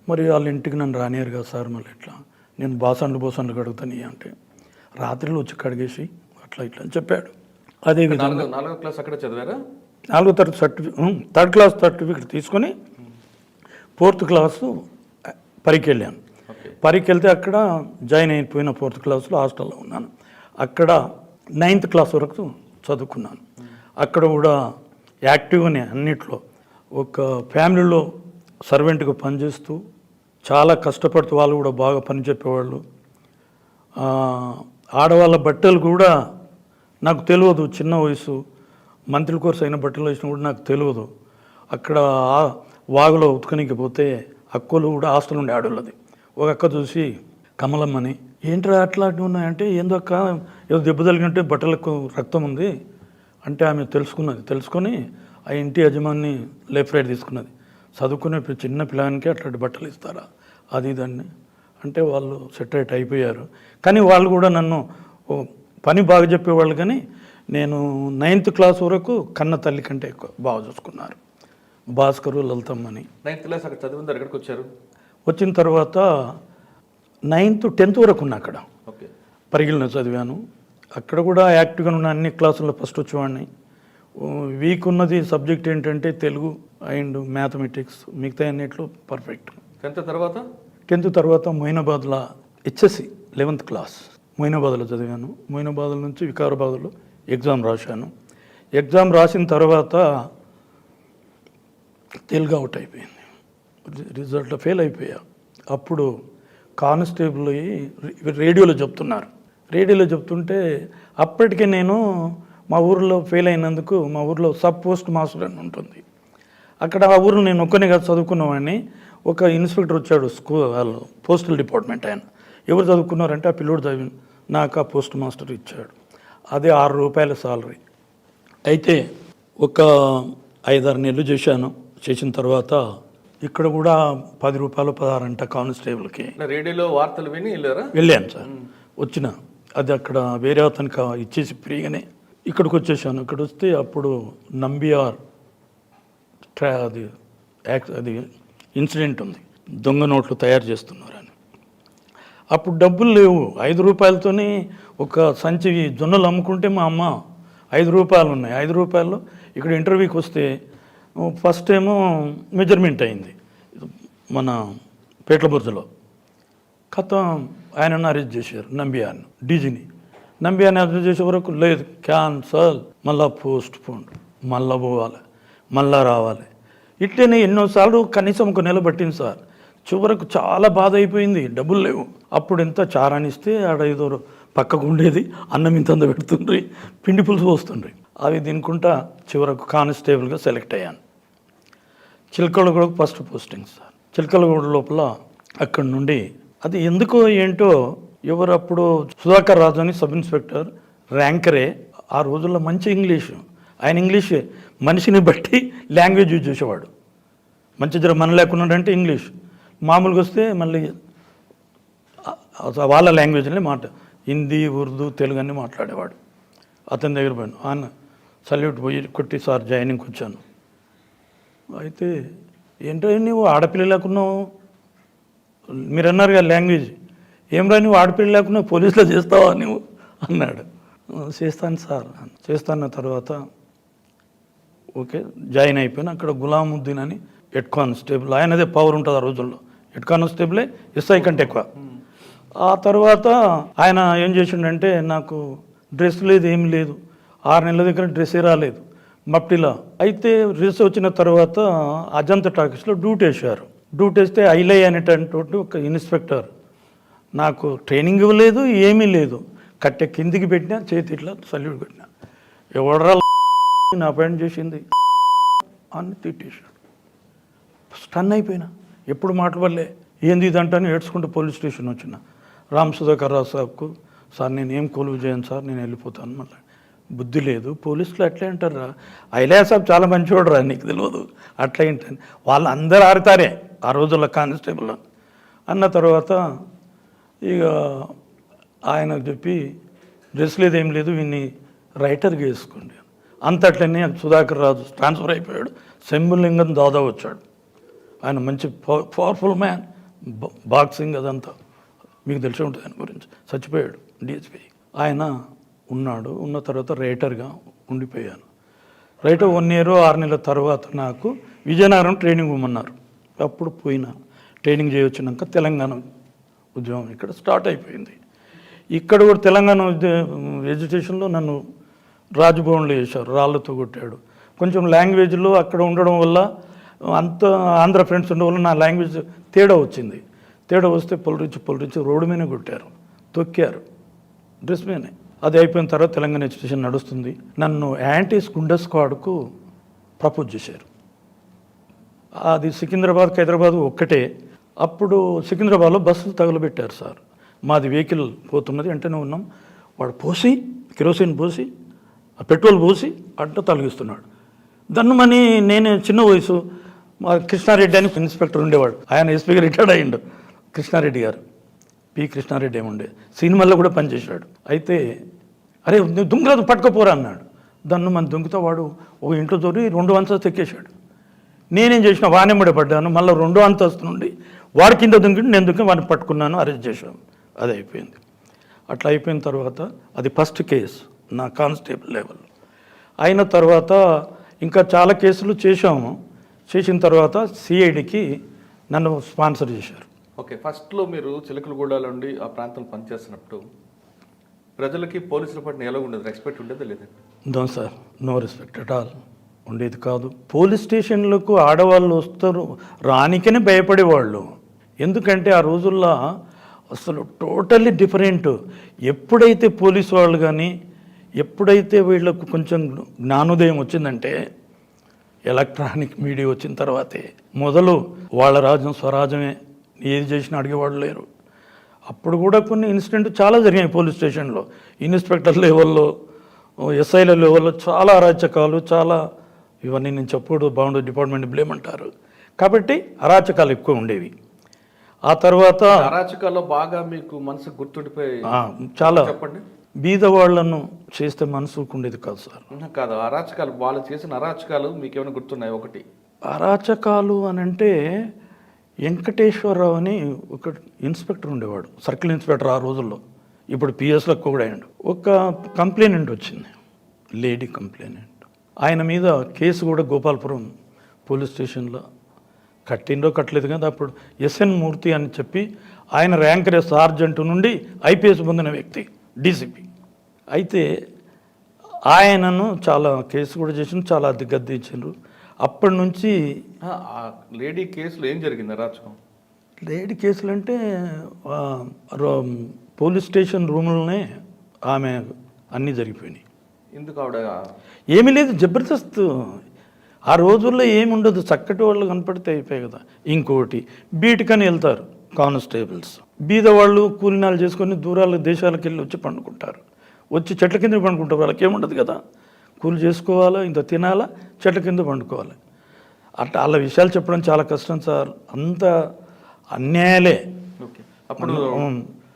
మరి వాళ్ళ ఇంటికి నన్ను రానియరు కదా సార్, మళ్ళీ ఎట్లా, నేను బోసన్లు కడుగుతాను అంటే రాత్రిలో వచ్చి కడిగేసి అట్లా ఇట్లా అని చెప్పాడు. అదేవిధంగా 4వ క్లాస్ అక్కడ చదివారా? 4వ తరగతి థర్డ్ క్లాస్ సర్టిఫికెట్ తీసుకొని 4th క్లాసు పరీక్ష వెళ్ళాను. పరీక్ష వెళ్తే అక్కడ జాయిన్ అయిపోయిన 4th క్లాస్లో హాస్టల్లో ఉన్నాను. అక్కడ 9th క్లాస్ వరకు చదువుకున్నాను. అక్కడ కూడా యాక్టివ్గానే అన్నిట్లో, ఒక ఫ్యామిలీలో సర్వెంట్గా పనిచేస్తూ చాలా కష్టపడుతూ వాళ్ళు కూడా బాగా పని చెప్పేవాళ్ళు. ఆడవాళ్ళ బట్టలు కూడా నాకు తెలియదు, చిన్న వయసు, మంత్రి కోర్స్ అయిన బట్టలు వేసినా కూడా నాకు తెలియదు. అక్కడ వాగులో ఉతుకనికి పోతే అక్కలు కూడా హాస్టల్ ఉండే ఆడవాళ్ళది. ఒక అక్క చూసి కమలమ్మని, ఏంట్రా అట్లాంటివి ఉన్నాయంటే, ఏందో అక్క ఏదో దెబ్బ తగిలినట్టే బట్టలకు రక్తం ఉంది అంటే ఆమె తెలుసుకొని ఆ ఇంటి యజమాని లెఫ్ట్ రైట్ తీసుకున్నది. చదువుకునే చిన్న పిల్లగానికి అట్లాంటి బట్టలు ఇస్తారా, అది దాన్ని అంటే వాళ్ళు సెటరేట్ అయిపోయారు. కానీ వాళ్ళు కూడా నన్ను పని బాగా చెప్పేవాళ్ళు. కానీ నేను 9th క్లాస్ వరకు కన్న తల్లి కంటే ఎక్కువ బాగా చూసుకున్నారు. భాస్కరు, లలితమ్మని. 9th క్లాస్ అక్కడ చదివిన ఎక్కడికి వచ్చారు? వచ్చిన తర్వాత 9th 10th వరకు ఉన్నా అక్కడ. ఓకే. పరిగిలిన చదివాను. అక్కడ కూడా యాక్టివ్గా ఉన్న, అన్ని క్లాసుల్లో ఫస్ట్ వచ్చేవాడిని. వీక్ ఉన్నది సబ్జెక్ట్ ఏంటంటే తెలుగు అండ్ మ్యాథమెటిక్స్, మిగతా అన్నిట్లో పర్ఫెక్ట్. 10th తర్వాత మొయినాబాద్లో HSC 11th క్లాస్ మొయినాబాద్లో చదివాను. మొయినాబాద్ నుంచి వికారాబాద్లో ఎగ్జామ్ రాశాను. ఎగ్జామ్ రాసిన తర్వాత తెలుగు అవుట్ అయిపోయింది, రిజల్ట్లో ఫెయిల్ అయిపోయా. అప్పుడు కానిస్టేబుల్ రేడియోలో చెప్తుంటే అప్పటికే నేను మా ఊరిలో ఫెయిల్ అయినందుకు, మా ఊరిలో సబ్ పోస్ట్ మాస్టర్ అని ఉంటుంది, అక్కడ ఆ ఊరిలో నేను ఒక్కనే కాదు చదువుకున్నవాడిని. ఒక ఇన్స్పెక్టర్ వచ్చాడు, వాళ్ళు పోస్టల్ డిపార్ట్మెంట్. ఆయన ఎవరు చదువుకున్నారంటే ఆ పిల్లోడు చదివి నాకు ఆ పోస్ట్ మాస్టర్ ఇచ్చాడు. అదే 6 రూపాయల సాలరీ. అయితే ఒక 5-6 నెలలు చేసిన తర్వాత ఇక్కడ కూడా 10 రూపాయలు 16 అంట కానిస్టేబుల్కి. రేడియోలో వార్తలు విని వెళ్ళాను సార్. వచ్చిన అది అక్కడ వేరే అతనికి ఇచ్చేసి ఫ్రీగానే ఇక్కడికి వచ్చేసాను. ఇక్కడ వస్తే అప్పుడు నంబియార్ అది ఇన్సిడెంట్ ఉంది, దొంగ నోట్లు తయారు చేస్తున్నారని. అప్పుడు డబ్బులు లేవు. 5 రూపాయలతోనే ఒక సంచి జొన్నలు అమ్ముకుంటే మా అమ్మ 5 రూపాయలు ఉన్నాయి. 5 రూపాయలు ఇక్కడ ఇంటర్వ్యూకి వస్తే ఫస్ట్ ఏమో మెజర్మెంట్ అయింది మన పేట్లబుర్జలో. ఆయనను అరెస్ట్ చేశారు, నంబియార్ను, డీజీని. నంబియార్ని అరెస్ట్ చేసే వరకు లేదు, క్యాన్సల్, మళ్ళా పోస్ట్ పోన్, మళ్ళా పోవాలి, మళ్ళా రావాలి. ఇట్లనే ఎన్నోసార్లు కనీసం ఒక నెల పట్టింది సార్. చివరకు చాలా బాధ అయిపోయింది, డబ్బులు లేవు. అప్పుడు ఎంత చారానిస్తే ఆడ ఏదో పక్కకు ఉండేది, అన్నం ఇంతంత పెడుతుండ్రి, పిండి పులుసు పోస్తుండ్రి, అవి తినుకుంటా చివరకు కానిస్టేబుల్గా సెలెక్ట్ అయ్యాను. చిలకలగూడకు ఫస్ట్ పోస్టింగ్ సార్. చిలకలగూడ లోపల అక్కడి నుండి అది ఎందుకో ఏంటో ఎవరు అప్పుడు సుధాకర్ రాజు అని సబ్ ఇన్స్పెక్టర్ ర్యాంకరే. ఆ రోజుల్లో మంచి ఇంగ్లీషు, ఆయన ఇంగ్లీష్ మనిషిని బట్టి లాంగ్వేజ్ యూజ్ చేసేవాడు. మంచి జర మన లేకున్నాడంటే ఇంగ్లీష్, మామూలుగా వస్తే మళ్ళీ వాళ్ళ లాంగ్వేజ్లో హిందీ, ఉర్దూ, తెలుగు అన్నీ మాట్లాడేవాడు. అతని దగ్గర పోయాను, ఆయన సల్యూట్ పోయి కొట్టి సార్ జాయినింగ్కి వచ్చాను. అయితే ఏంటో నువ్వు ఆడపిల్ల లేకున్నావు, మీరు అన్నారు కదా లాంగ్వేజ్, ఏమరా నువ్వు ఆడపిల్ల లేకున్నా పోలీసులో చేస్తావా నువ్వు అన్నాడు. చేస్తాను సార్, చేస్తాన్న తర్వాత ఓకే జాయిన్ అయిపోయాను. అక్కడ గులాముద్దీన్ అని హెడ్ కానిస్టేబుల్, ఆయనదే పవర్ ఉంటుంది ఆ రోజుల్లో, హెడ్ కానిస్టేబులే ఎస్ఐ కంటే ఎక్కువ. ఆ తర్వాత ఆయన ఏం చేసిండంటే నాకు డ్రెస్ లేదు, ఏమి లేదు, 6 నెలల దగ్గర డ్రెస్సే రాలేదు మప్టిలా. అయితే డ్రెస్ వచ్చిన తర్వాత అజంతా టాకీస్లో డ్యూటీ వేసారు. డ్యూటీ వేస్తే ఐలై అనేటటువంటి ఒక ఇన్స్పెక్టర్ నాకు ట్రైనింగ్ ఇవ్వలేదు, ఏమీ లేదు, కట్టె కిందికి పెట్టినా, చేతి ఇట్లా సల్యూట్ పెట్టినా, ఎవడరా నా అపాయింట్ చేసింది అని తిట్టేశాడు. స్టన్ అయిపోయినా, ఎప్పుడు మాట్లాడలే, ఏంది ఇదంటాను ఏడ్చుకుంటూ పోలీస్ స్టేషన్ వచ్చిన. రామ్ సుధాకర్ రావు సాబ్కు సార్ నేనేం కొలువు చేయను సార్, నేను వెళ్ళిపోతాను. మళ్ళీ బుద్ధి లేదు, పోలీసులు అట్లే అంటారా, ఐలయ్య సాబ్ చాలా మంచివాడురా, నీకు తెలియదు అట్లా ఏంటని. వాళ్ళు అందరూ ఆడతారే ఆ రోజుల్లో కానిస్టేబుల్ అన్న తర్వాత ఇక ఆయనకు చెప్పి డ్రెస్ లేదు ఏం లేదు, వీన్ని రైటర్గా వేసుకోండి అంతట్లనే. సుధాకర్ రాజు ట్రాన్స్ఫర్ అయిపోయాడు, శంభులింగం దాదా వచ్చాడు. ఆయన మంచి పవర్ఫుల్ మ్యాన్, బాక్సింగ్ అదంతా మీకు తెలిసి ఉంటుంది ఆయన గురించి. చచ్చిపోయాడు డిఎస్పీ. ఆయన ఉన్నాడు, ఉన్న తర్వాత రైటర్గా ఉండిపోయాను. రైటర్ 1 year 6 నెలల తర్వాత నాకు విజయనగరం ట్రైనింగ్ ఇవ్వమన్నారు. అప్పుడు పోయినా ట్రైనింగ్ చేయొచ్చినాక తెలంగాణ ఉద్యమం ఇక్కడ స్టార్ట్ అయిపోయింది. ఇక్కడ కూడా తెలంగాణ ఎడ్యుకేషన్లో నన్ను రాజ్భవన్లో చేశారు, రాళ్ళతో కొట్టాడు. కొంచెం లాంగ్వేజ్లో అక్కడ ఉండడం వల్ల అంత ఆంధ్ర ఫ్రెండ్స్ ఉండడం వల్ల నా లాంగ్వేజ్ తేడా వచ్చింది. తేడా వస్తే పొలరించి రోడ్డు మీదనే కొట్టారు, తొక్కారు డ్రెస్ మీదనే. అది అయిపోయిన తర్వాత తెలంగాణ ఎడ్యుకేషన్ నడుస్తుంది. నన్ను యాంటీస్ గుండా స్క్వాడ్కు ప్రపోజ్ చేశారు. అది సికింద్రాబాద్కి హైదరాబాద్ ఒక్కటే. అప్పుడు సికింద్రాబాద్లో బస్సులు తగలబెట్టారు సార్. మాది వెహికల్ పోతున్నది, వెంటనే ఉన్నాం. వాడు పోసి కిరోసిన్ పోసి పెట్రోల్ పోసి అడ్డ తొలగిస్తున్నాడు. దన్నుమని నేను చిన్న వయసు, మా కృష్ణారెడ్డి అని ఇన్స్పెక్టర్ ఉండేవాడు, ఆయన ఎస్పీగా రిటైర్డ్ అయ్యిండు. కృష్ణారెడ్డి గారు, పి కృష్ణారెడ్డి ఏముండే, సినిమాల్లో కూడా పనిచేశాడు. అయితే అరే దుంగరాదు పట్టుకపోరా అన్నాడు. దన్ను మన దుంకుతో వాడు ఒక ఇంట్లో దూరి 2 అంతస్తులు ఎక్కేశాడు. నేనేం చేసిన వానెమ్మడి పడ్డాను. మళ్ళీ 2వ అంతస్తు నుండి వాడి కింద దుంకి నేను దుంకి వాడిని పట్టుకున్నాను, అరెస్ట్ చేశాను. అది అయిపోయింది. అట్లా అయిపోయిన తర్వాత అది ఫస్ట్ కేసు నా కానిస్టేబుల్ లెవెల్. అయిన తర్వాత ఇంకా చాలా కేసులు చేశాము. చేసిన తర్వాత సిఐడికి నన్ను స్పాన్సర్ చేశారు. ఓకే, ఫస్ట్లో మీరు చిలకలగూడలో ఉండి ఆ ప్రాంతంలో పనిచేస్తున్నప్పుడు ప్రజలకి పోలీసుల పట్ల ఎలా ఉండేది, రెస్పెక్ట్ ఉండేది లేదండి? No sir, no respect at all, ఉండేది కాదు. పోలీస్ స్టేషన్లకు ఆడవాళ్ళు వస్తారు రానికనే భయపడేవాళ్ళు. ఎందుకంటే ఆ రోజుల్లో అసలు టోటల్లీ డిఫరెంట్. ఎప్పుడైతే పోలీసు వాళ్ళు కానీ ఎప్పుడైతే వీళ్ళకు కొంచెం జ్ఞానోదయం వచ్చిందంటే ఎలక్ట్రానిక్ మీడియా వచ్చిన తర్వాతే మొదలు వాళ్ళ రాజ్యం స్వరాజ్యమే, ఏది చేసినా అడిగేవాళ్ళు లేరు. అప్పుడు కూడా కొన్ని ఇన్సిడెంట్ చాలా జరిగాయి పోలీస్ స్టేషన్లో. ఇన్స్పెక్టర్ లెవెల్లో, ఎస్ఐల లెవెల్లో చాలా అరాచకాలు, చాలా ఇవన్నీ నేను చెప్పకూడదు, బాగుండదు, డిపార్ట్మెంట్ బ్లేమ్ అంటారు. కాబట్టి అరాచకాలు ఎక్కువ ఉండేవి. ఆ తర్వాత అరాచకాల్లో బాగా మీకు మనసు గుర్తుండిపోయి చాలా చెప్పండి. బీద వాళ్ళను చేస్తే మనసుకు ఉండేది కాదు సార్. కాదు, అరాచకాలు, వాళ్ళు చేసిన అరాచకాలు మీకు ఏమైనా గుర్తున్నాయి? ఒకటి అరాచకాలు అని అంటే వెంకటేశ్వరరావు అని ఒక ఇన్స్పెక్టర్ ఉండేవాడు, సర్కిల్ ఇన్స్పెక్టర్ ఆ రోజుల్లో, ఇప్పుడు పిఎస్లకు కూడా అయ్యాడు. ఒక కంప్లైనెంట్ వచ్చింది, లేడీ కంప్లైనెంట్. ఆయన మీద కేసు కూడా గోపాలపురం పోలీస్ స్టేషన్లో కట్టిండో కట్టలేదు కదా. అప్పుడు ఎస్ఎన్ మూర్తి అని చెప్పి ఆయన ర్యాంకర్ సార్జెంట్ నుండి ఐపీఎస్ పొందిన వ్యక్తి, డీసీపీ. అయితే ఆయనను చాలా కేసు కూడా చేసిన, చాలా గద్దె ఇచ్చిండ్రు. అప్పటి నుంచి లేడీ కేసులో ఏం జరిగింది అరాచకం? లేడీ కేసులు అంటే పోలీస్ స్టేషన్ రూమ్లోనే ఆమె అన్నీ జరిగిపోయినాయి. ఎందుకు ఆవిడ? ఏమీ లేదు, జబర్దస్త్. ఆ రోజుల్లో ఏమి ఉండదు, చక్కటి వాళ్ళు కనపడితే అయిపోయాయి కదా. ఇంకోటి బీటుకని వెళ్తారు కానిస్టేబుల్స్, బీద వాళ్ళు కూలినాలు చేసుకొని దూరాల దేశాలకు వెళ్ళి వచ్చి పండుకుంటారు. వచ్చి చెట్ల కింద పండుకుంటారు, వాళ్ళకి ఏముండదు కదా, కూలి చేసుకోవాలా, ఇంత తినాలా, చెట్ల కింద పండుకోవాలి. అట్లా వాళ్ళ విషయాలు చెప్పడం చాలా కష్టం సార్, అంత అన్యాయాలే. ఓకే, అప్పుడు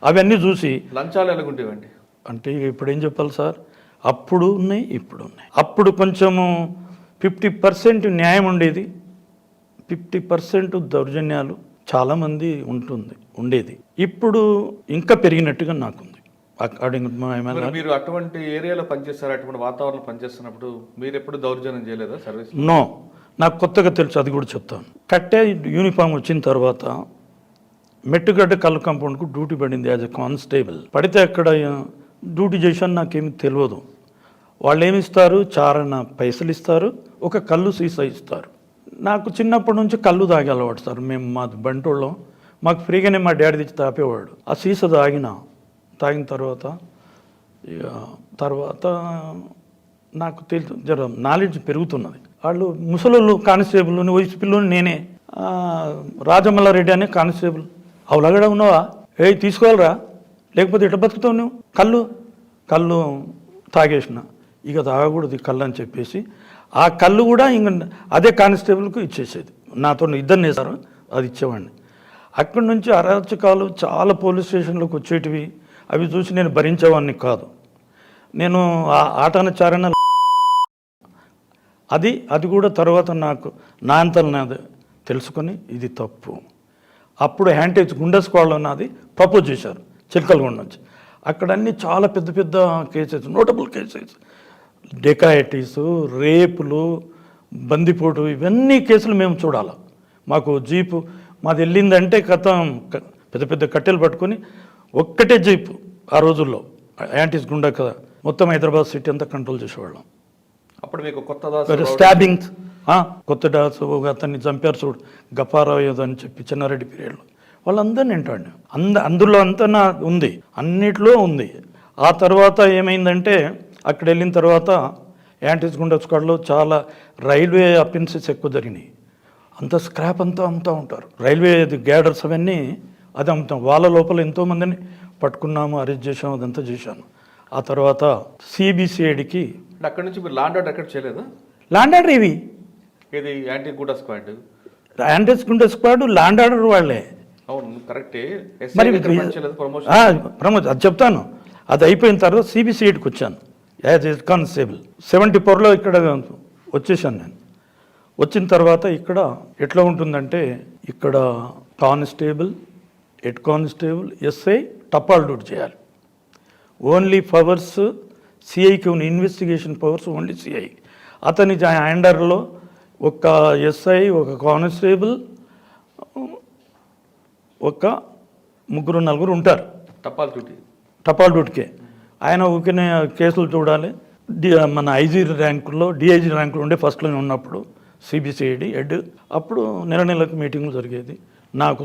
అవన్నీ చూసి లంచాలు ఎలాగుంటేవండి అంటే ఇప్పుడు ఏం చెప్పాలి సార్, అప్పుడు ఉన్నాయి ఇప్పుడు ఉన్నాయి. అప్పుడు కొంచెము 50% న్యాయం ఉండేది, 50% దౌర్జన్యాలు చాలామంది ఉండేది. ఇప్పుడు ఇంకా పెరిగినట్టుగా నాకుంది. మీరు అటువంటి ఏరియాలో పనిచేస్తారు, అటువంటి వాతావరణంలో పనిచేస్తున్నప్పుడు మీరు ఎప్పుడు దౌర్జన్యం చేయలేదా సర్వీస్? నో, నాకు కొత్తగా తెలుసు, అది కూడా చెప్తాను. కట్టే యూనిఫామ్ వచ్చిన తర్వాత మెట్టుగడ్డ కళ్ళు కాంపౌండ్కు డ్యూటీ పడింది యాజ్ ఎ కానిస్టేబుల్. పడితే అక్కడ డ్యూటీ చేశాను, నాకేమి తెలియదు. వాళ్ళు ఏమి ఇస్తారు, చారణ పైసలు ఇస్తారు, ఒక కళ్ళు సీసా ఇస్తారు. నాకు చిన్నప్పటి నుంచి కళ్ళు తాగే అలవాటు సార్. మేము మా బంటోళ్ళం, మాకు ఫ్రీగానే మా డాడీ తెచ్చి తాపేవాడు. ఆ సీసా తాగిన తర్వాత నాకు తెలుసు, జర నాలెడ్జ్ పెరుగుతున్నది. వాళ్ళు ముసలోళ్ళు కానిస్టేబుల్, వయసు పిల్లలు నేనే. రాజమల్లారెడ్డి అనే కానిస్టేబుల్, అవులగడ ఉన్నావా, ఏ తీసుకోవాలరా, లేకపోతే ఎట్లా బతుకుతావు నువ్వు? కళ్ళు తాగేసిన, ఇక తాగకూడదు ఈ కళ్ళు అని చెప్పేసి ఆ కళ్ళు కూడా ఇంక అదే కానిస్టేబుల్కు ఇచ్చేసేది. నాతో ఇద్దరిని వేశారు, అది ఇచ్చేవాడిని. అక్కడి నుంచి అరాచకాలు చాలా పోలీస్ స్టేషన్లోకి వచ్చేటివి, అవి చూసి నేను భరించేవాడిని కాదు. నేను ఆ ఆటానచారణ అది కూడా తర్వాత నాకు నా అంతలు నాది తెలుసుకొని ఇది తప్పు. అప్పుడు హ్యాంటేజ్ గుండె స్క్వాడ్లో నాది ప్రపోజ్ చేశారు చిలకలగూడ నుంచి. అక్కడ అన్నీ చాలా పెద్ద పెద్ద కేసెస్, నోటబుల్ కేసెస్, డెకాయటీసు, రేపులు, బందిపోటు, ఇవన్నీ కేసులు మేము చూడాలి. మాకు జీపు మాది వెళ్ళిందంటే పెద్ద పెద్ద కట్టెలు పట్టుకొని ఒక్కటే జీపు ఆ రోజుల్లో యాంటీస్ గుండా కదా, మొత్తం హైదరాబాద్ సిటీ అంతా కంట్రోల్ చేసేవాళ్ళం. అప్పుడు మీకు కొత్త స్టాబింగ్స్, కొత్త డాస్ అతన్ని చంపారు చూడు, గప్పారావు ఏదో అని చెప్పి చిన్నారెడ్డి పీరియడ్లో, వాళ్ళందరినీ వింటాడు. అందులో అంతా నా ఉంది, అన్నిట్లో ఉంది. ఆ తర్వాత ఏమైందంటే అక్కడ వెళ్ళిన తర్వాత యాంటీస్ గుండా స్క్వాడ్లో చాలా రైల్వే అఫెన్సెస్ ఎక్కువ జరిగినాయి. అంత స్క్రాప్ అంతా అమ్ముతూ ఉంటారు, రైల్వే గ్యాడర్స్ అవన్నీ అది అమ్ముతాం. వాళ్ళ లోపల ఎంతోమందిని పట్టుకున్నాము, అరెస్ట్ చేసాము, అదంతా చేశాను. ఆ తర్వాత సిబిసిఐడికి అక్కడ నుంచి మీరు లాండ్ ఆర్డర్ ఎక్కడ చేయలేదా? ల్యాండ్ ఆర్డర్ ఇవి ఇది యాంటీ గుండా స్క్వాడ్, యాంటీస్ గుండా స్క్వాడ్ ల్యాండ్ ఆర్డర్ వాళ్ళే. అవును కరెక్టే. మరి ప్రమోషన్ అది చెప్తాను. అది అయిపోయిన తర్వాత సిబిసిఐడికి వచ్చాను యాజ్ హెడ్ కానిస్టేబుల్. 74లో ఇక్కడ వచ్చేసాను నేను. వచ్చిన తర్వాత ఇక్కడ ఎట్లా ఉంటుందంటే, ఇక్కడ కానిస్టేబుల్, హెడ్ కానిస్టేబుల్, ఎస్ఐ టపాల్ డ్యూటీ చేయాలి. ఓన్లీ పవర్స్ సిఐకి ఉన్న ఇన్వెస్టిగేషన్ పవర్స్ ఓన్లీ సిఐ. అతని హ్యాండర్లో ఒక ఎస్ఐ, ఒక కానిస్టేబుల్, ఒక 3-4 ఉంటారు టపాల్ డ్యూటీకే. ఆయన ఊరికే కేసులు చూడాలి. మన ఐజీ ర్యాంకుల్లో, డిఐజీ ర్యాంకులు ఉండే ఫస్ట్లో ఉన్నప్పుడు సిబిసిఐడి హెడ్. అప్పుడు నెలకు మీటింగ్లు జరిగేది. నాకు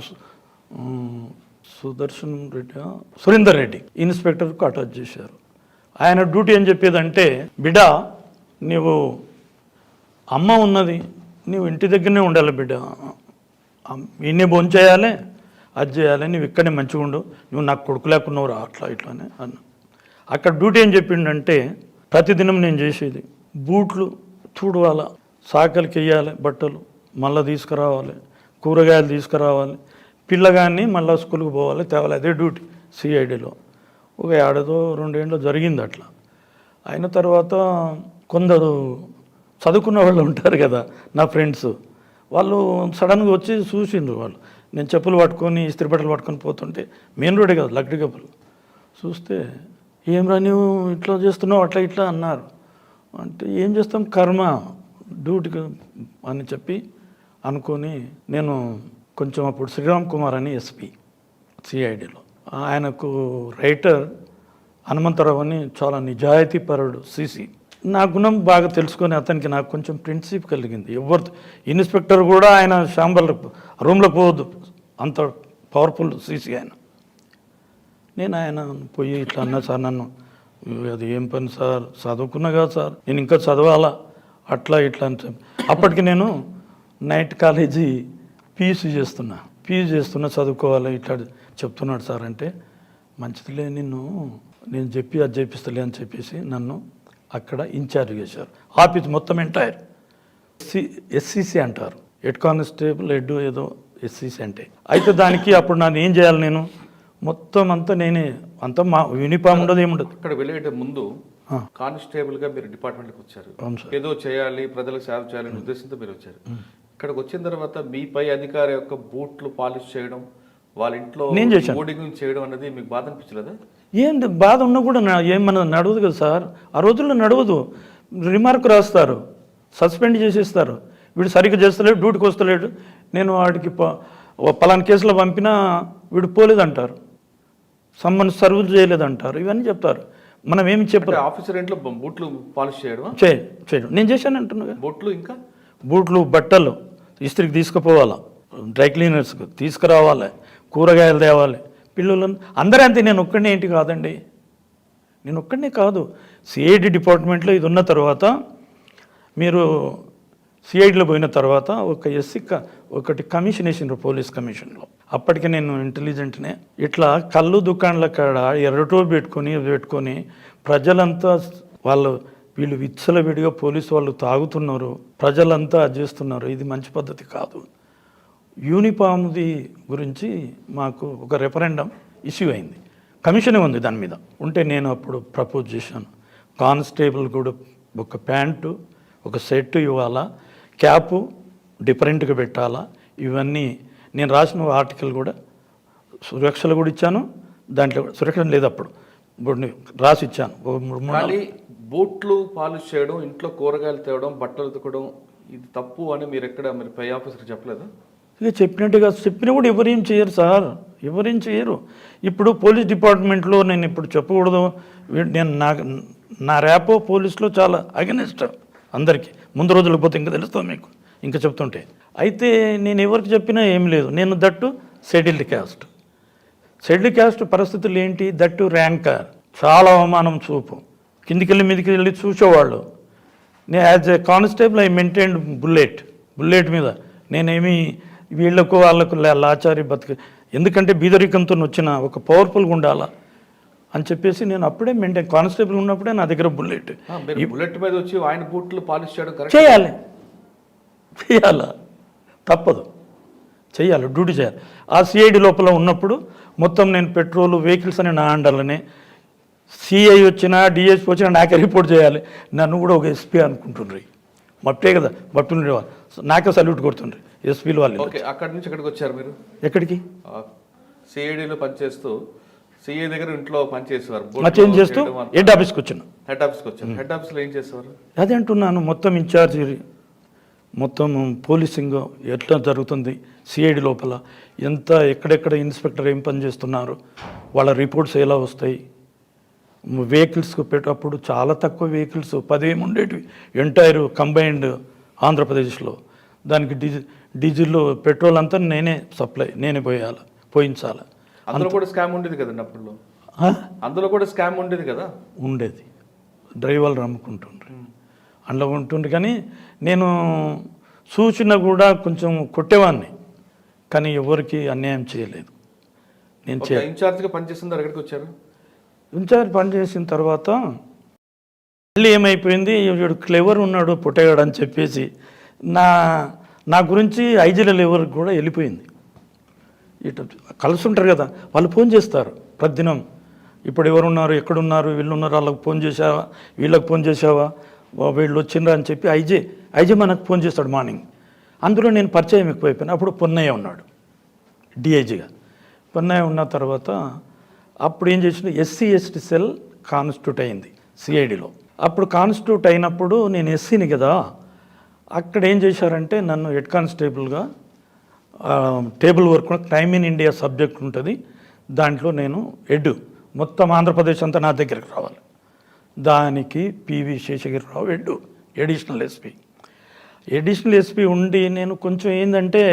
సురేందర్ రెడ్డి ఇన్స్పెక్టర్కు అటాచ్ చేశారు. ఆయన డ్యూటీ ఏం చెప్పేదంటే, బిడ్డ నీవు అమ్మ ఉన్నది, నీవు ఇంటి దగ్గరనే ఉండాలి బిడ్డ, ఇన్నే భోంచేయాలి, అది చేయాలి, నువ్వు ఇక్కడనే మంచిగా ఉండు, నువ్వు నాకు కొడుకు లేకున్నావు రా, అట్లా ఇట్లానే అన్న. అక్కడ డ్యూటీ ఏం చెప్పిండంటే, ప్రతిదినం నేను చేసేది బూట్లు చూడవాలా, సాకలికి వేయాలి బట్టలు, మళ్ళీ తీసుకురావాలి, కూరగాయలు తీసుకురావాలి, పిల్లగాన్ని మళ్ళీ స్కూల్కి పోవాలి, తేవాలి. అదే డ్యూటీ సిఐడిలో. ఒక 2 ఏళ్ళు జరిగింది అట్లా. అయిన తర్వాత కొందరు చదువుకున్న వాళ్ళు ఉంటారు కదా నా ఫ్రెండ్స్, వాళ్ళు సడన్గా వచ్చి చూసిండ్రు. వాళ్ళు నేను చెప్పులు పట్టుకొని, ఇస్త్రీ బట్టలు పట్టుకొని పోతుంటే, మెయిన్ రోడే కదా లక్డీ కప్పులు, చూస్తే ఏమ్రా నువ్వు ఇట్లా చేస్తున్నావు, అట్లా ఇట్లా అన్నారు. అంటే ఏం చేస్తాం, కర్మ, డ్యూటీకి అని చెప్పి అనుకొని, నేను కొంచెం అప్పుడు శ్రీరామ్ కుమార్ అని ఎస్పీ సిఐడిలో, ఆయనకు రైటర్ హనుమంతరావు అని చాలా నిజాయితీ పరుడు సిసి. నా గుణం బాగా తెలుసుకొని అతనికి నాకు కొంచెం ప్రిన్సిప్ కలిగింది. ఎవరు ఇన్స్పెక్టర్ కూడా ఆయన శాంబల్ రూమ్లో పోవద్దు, అంత పవర్ఫుల్ సిసి ఆయన. నేను ఆయన పోయి ఇట్లా అన్నా, సార్ నన్ను అది ఏం పని సార్, చదువుకున్నా కదా సార్, నేను ఇంకా చదవాలా, అట్లా ఇట్లా అని చెప్పి. అప్పటికి నేను నైట్ కాలేజీ పీయూసీ చేస్తున్నా, చదువుకోవాలి ఇట్లా చెప్తున్నాడు సార్. అంటే మంచిదిలే, నేను చెప్పి అది చేపిస్తలే అని చెప్పేసి నన్ను అక్కడ ఇన్ఛార్జ్ చేశారు. ఆఫీస్ మొత్తం ఎంటైర్ ఎస్సీసీ అంటారు, హెడ్ కానిస్టేబుల్ హెడ్ ఏదో ఎస్సీసీ అంటే. అయితే దానికి అప్పుడు నన్ను ఏం చేయాలి, నేను మొత్తం అంతా నేనే, అంతా మా యూనిఫామ్ ఉండదు, ఏముండదు. ఇక్కడ వెళ్ళే ముందు కానిస్టేబుల్గా మీరు డిపార్ట్మెంట్కి వచ్చారు, ఏదో చేయాలి, ప్రజలకు సేవ చేయాలనే ఉద్దేశంతో మీరు వచ్చారు. ఇక్కడికి వచ్చిన తర్వాత మీ పై అధికారి యొక్క బూట్లు పాలిష్ చేయడం, వాళ్ళ ఇంట్లో బోర్డింగ్ చేయడం అనేది మీకు బాధ అనిపించలేదా? ఏంటి బాధ ఉన్నా కూడా మన నడవదు కదా సార్, ఆ రోజుల్లో నడవదు. రిమార్క్ రాస్తారు, సస్పెండ్ చేసేస్తారు, వీడు సరిగ్గా చేస్తలేడు, డ్యూటీకి వస్తలేడు, నేను వాడికి పలానా కేసులో పంపినా వీడు పోలేదంటారు, సమ్మన్ సర్వ్ చేయలేదంటారు, ఇవన్నీ చెప్తారు. మనం ఏమి చెప్పారు. ఆఫీసర్ ఇంట్లో బూట్లు పాలిష్ చేయడం చేయడం నేను చేశాను అంటున్నా. బూట్లు, ఇంకా బూట్లు, బట్టలు ఇస్త్రీకి తీసుకుపోవాలా, డ్రై క్లీనర్స్కి తీసుకురావాలి, కూరగాయలు తేవాలి, పిల్లలు అందరూ అంతే. నేను ఒక్కడినే ఏంటి కాదండి, నేను ఒక్కడినే కాదు. సిఐడి డిపార్ట్మెంట్లో ఇది ఉన్న తర్వాత మీరు సిఐడిలో పోయిన తర్వాత ఒక ఒకటి కమిషన్ వేసిండ్రు పోలీస్ కమిషన్లో. అప్పటికే నేను ఇంటెలిజెంట్నే. ఇట్లా కళ్ళు దుకాణాల కాడ ఎర్రటో పెట్టుకొని ప్రజలంతా వీళ్ళు విచ్చలవిడిగా పోలీసు వాళ్ళు తాగుతున్నారు, ప్రజలంతా అది చేస్తున్నారు. ఇది మంచి పద్ధతి కాదు. యూనిఫామ్ది గురించి మాకు ఒక రెఫరెండం ఇష్యూ అయింది, కమిషనే ఉంది దాని మీద. ఉంటే నేను అప్పుడు ప్రపోజ్ చేశాను, కానిస్టేబుల్ కూడా ఒక ప్యాంటు ఒక సెట్ ఇవ్వాలా, క్యాపు డిఫరెంట్గా పెట్టాలా. ఇవన్నీ నేను రాసిన ఆర్టికల్ కూడా సురక్షలు కూడా ఇచ్చాను. దాంట్లో సురక్ష లేదు అప్పుడు, ఇప్పుడు రాసి ఇచ్చాను. కానీ బూట్లు పాలిష్ చేయడం, ఇంట్లో కూరగాయలు తేవడం, బట్టలు ఉతకడం ఇది తప్పు అని మీరు పై ఆఫీసర్కి చెప్పలేదా? ఇక చెప్పినా కూడా ఎవరేం చేయరు సార్, ఎవరేం చేయరు. ఇప్పుడు పోలీస్ డిపార్ట్మెంట్లో నేను ఇప్పుడు చెప్పకూడదు, నేను నా ర్యాపో పోలీసులో చాలా అగెనిస్ట్ అందరికీ. ముందు రోజులకు పోతే ఇంకా తెలుస్తుంది మీకు, ఇంకా చెప్తుంటే. అయితే నేను ఎవరికి చెప్పినా ఏం లేదు. నేను దట్టు షెడ్యూల్డ్ క్యాస్ట్ పరిస్థితులు ఏంటి, దట్టు ర్యాంకర్, చాలా అవమానం చూపు, కిందికి వెళ్ళి మీదికి వెళ్ళి చూసేవాళ్ళు. నేను as a constable I maintain bullet మీద నేనేమి వీళ్ళకు వాళ్ళకు లాచారి బతుకు, ఎందుకంటే బీదరికంతో వచ్చిన ఒక పవర్ఫుల్గా ఉండాలా అని చెప్పేసి నేను అప్పుడే మెయింటైన్, కానిస్టేబుల్ ఉన్నప్పుడే నా దగ్గర బుల్లెట్ మీద వచ్చి ఆయన బూట్లు పాలిష్ చేయడం చేయాలా, తప్పదు, చేయాలి, డ్యూటీ చేయాలి. ఆ సిఐడి లోపల ఉన్నప్పుడు మొత్తం నేను పెట్రోల్ వెహికల్స్ అని నా అండర్లనే, సిఐ వచ్చినా డిఎస్పీ వచ్చినా నాకే రిపోర్ట్ చేయాలి. నన్ను కూడా ఒక ఎస్పీ అనుకుంటుండ్రి, మట్టే కదా బట్టుండ్రి, నాకే సల్యూట్ కొడుతుండ్రి ఎస్పీలు వాళ్ళు. అక్కడి నుంచి ఎక్కడికి వచ్చారు మీరు? ఎక్కడికి? సిఐడిలో పనిచేస్తూ సిఐ దగ్గర ఇంట్లో పనిచేసేవారు, చేంజ్ చేస్తూ హెడ్ ఆఫీస్కి వచ్చాను. హెడ్ ఆఫీస్లో ఏం చేసేవారు? అదే అంటున్నాను, మొత్తం ఇన్ఛార్జ్, మొత్తం పోలీసింగ్ ఎట్లా జరుగుతుంది సిఐడి లోపల, ఎక్కడెక్కడ ఇన్స్పెక్టర్ ఏం పని చేస్తున్నారు, వాళ్ళ రిపోర్ట్స్ ఎలా వస్తాయి. వెహికల్స్కి పెట్టేటప్పుడు చాలా తక్కువ వెహికల్స్ 10 ఉండేటివి ఎంటైర్ కంబైన్డ్ ఆంధ్రప్రదేశ్లో. దానికి డీజిల్ పెట్రోల్ అంతా నేనే పోయించాలి. అందులో కూడా స్కామ్ ఉండేది కదండి అప్పుడు? అందులో కూడా స్కామ్ ఉండేది కదా? ఉండేది, డ్రైవర్లు అమ్ముకుంటుండ్రు అందులో ఉంటుండ్రు. కానీ నేను సూచన కూడా కొంచెం కొట్టేవాడిని, కానీ ఎవరికి అన్యాయం చేయలేదు. నేను ఇన్ఛార్జ్గా పనిచేసిన ఎక్కడికి వచ్చారు? ఇన్ఛార్జ్ పనిచేసిన తర్వాత మళ్ళీ ఏమైపోయింది, వీడు క్లెవర్ ఉన్నాడు పుట్టగాడు అని చెప్పేసి నా గురించి ఐజీల లెవెల్కి కూడా వెళ్ళిపోయింది. ఇటు కలుసుంటారు కదా, వాళ్ళు ఫోన్ చేస్తారు ప్రతిదినం, ఇప్పుడు ఎవరున్నారు, ఎక్కడున్నారు, వీళ్ళున్నారు, వాళ్ళకి ఫోన్ చేసావా, వీళ్ళకి ఫోన్ చేసావా, వీళ్ళు వచ్చిండ్రా అని చెప్పి ఐజీ మనకు ఫోన్ చేస్తాడు మార్నింగ్. అందులో నేను పరిచయం ఎక్కువైపోయాను. అప్పుడు పొన్నయ్య ఉన్నాడు డిఐజీగా. పొన్నయ్య ఉన్న తర్వాత అప్పుడు ఏం చేసిన, ఎస్సీ ఎస్టీ సెల్ కాన్స్టిట్యూట్ అయింది సిఐడిలో. అప్పుడు కాన్స్టిట్యూట్ అయినప్పుడు నేను ఎస్సీని కదా, అక్కడ ఏం చేశారంటే నన్ను హెడ్ కానిస్టేబుల్గా table work crime in India subject ఉంటుంది, దాంట్లో నేను హెడ్, మొత్తం ఆంధ్రప్రదేశ్ అంతా నా దగ్గరికి రావాలి. దానికి PV Seshagiri Rao head, additional SP ఉండి నేను కొంచెం ఏంటంటే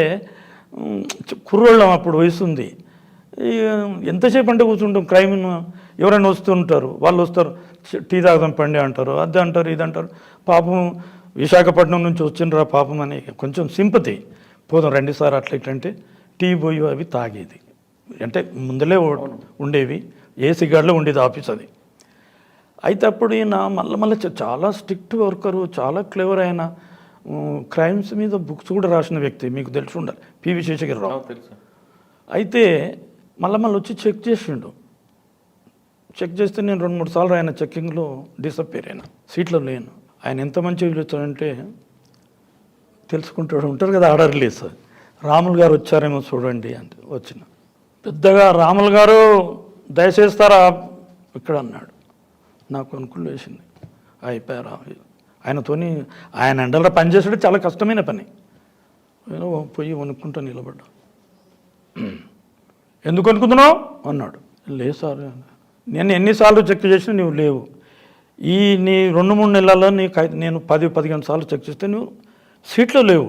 కుర్రోళ్ళం, అప్పుడు వయసు ఉంది, ఎంతసేపు అంటే కూర్చుంటాం. క్రైమ్ ఎవరైనా వస్తుంటారు, వాళ్ళు వస్తారు, టీ తాగదాం పండి అంటారు, అది అంటారు, ఇది అంటారు. పాపం విశాఖపట్నం నుంచి వచ్చిండ్రా పాపం అని కొంచెం సింపతి, పోదాం రండి సార్ అట్లా ఇట్లా అంటే టీ పోయి అవి తాగేది. అంటే ముందలే ఉండేవి, ఏసీ గార్డ్లో ఉండేది ఆఫీస్ అది. అయితే అప్పుడు ఈయన మళ్ళీ చాలా స్ట్రిక్ట్ వర్కరు, చాలా క్లెవర్ అయిన, క్రైమ్స్ మీద బుక్స్ కూడా రాసిన వ్యక్తి, మీకు తెలిసి ఉండాలి, పివి శేషగిరిరావు. అయితే మళ్ళీ వచ్చి చెక్ చేసిండు. చెక్ చేస్తే నేను 2-3 సార్లు ఆయన చెక్కింగ్లో డిసప్పేర్ అయినా, సీట్లో లేను. ఆయన ఎంత మంచిగా పిలుస్తాడంటే, తెలుసుకుంటాడు, ఉంటారు కదా ఆర్డర్ లేదు, రాములు గారు వచ్చారేమో చూడండి అంటే వచ్చిన పెద్దగా, రాములు గారు దయచేస్తారా ఇక్కడ అన్నాడు. నాకు అనుకులు వేసింది, అయిపోయారా. ఆయనతోని ఆయన ఎండలో పనిచేసాడు, చాలా కష్టమైన పని. నేను పోయి వణుక్కుంటూ నిలబడ్డా. ఎందుకు అనుకుంటున్నావు అన్నాడు. లేదు సార్, నేను ఎన్నిసార్లు చెక్ చేసినా నువ్వు లేవు, నీ 2-3 నెలల్లో నేను 10-15 సార్లు చెక్ చేస్తే నువ్వు సీట్లో లేవు,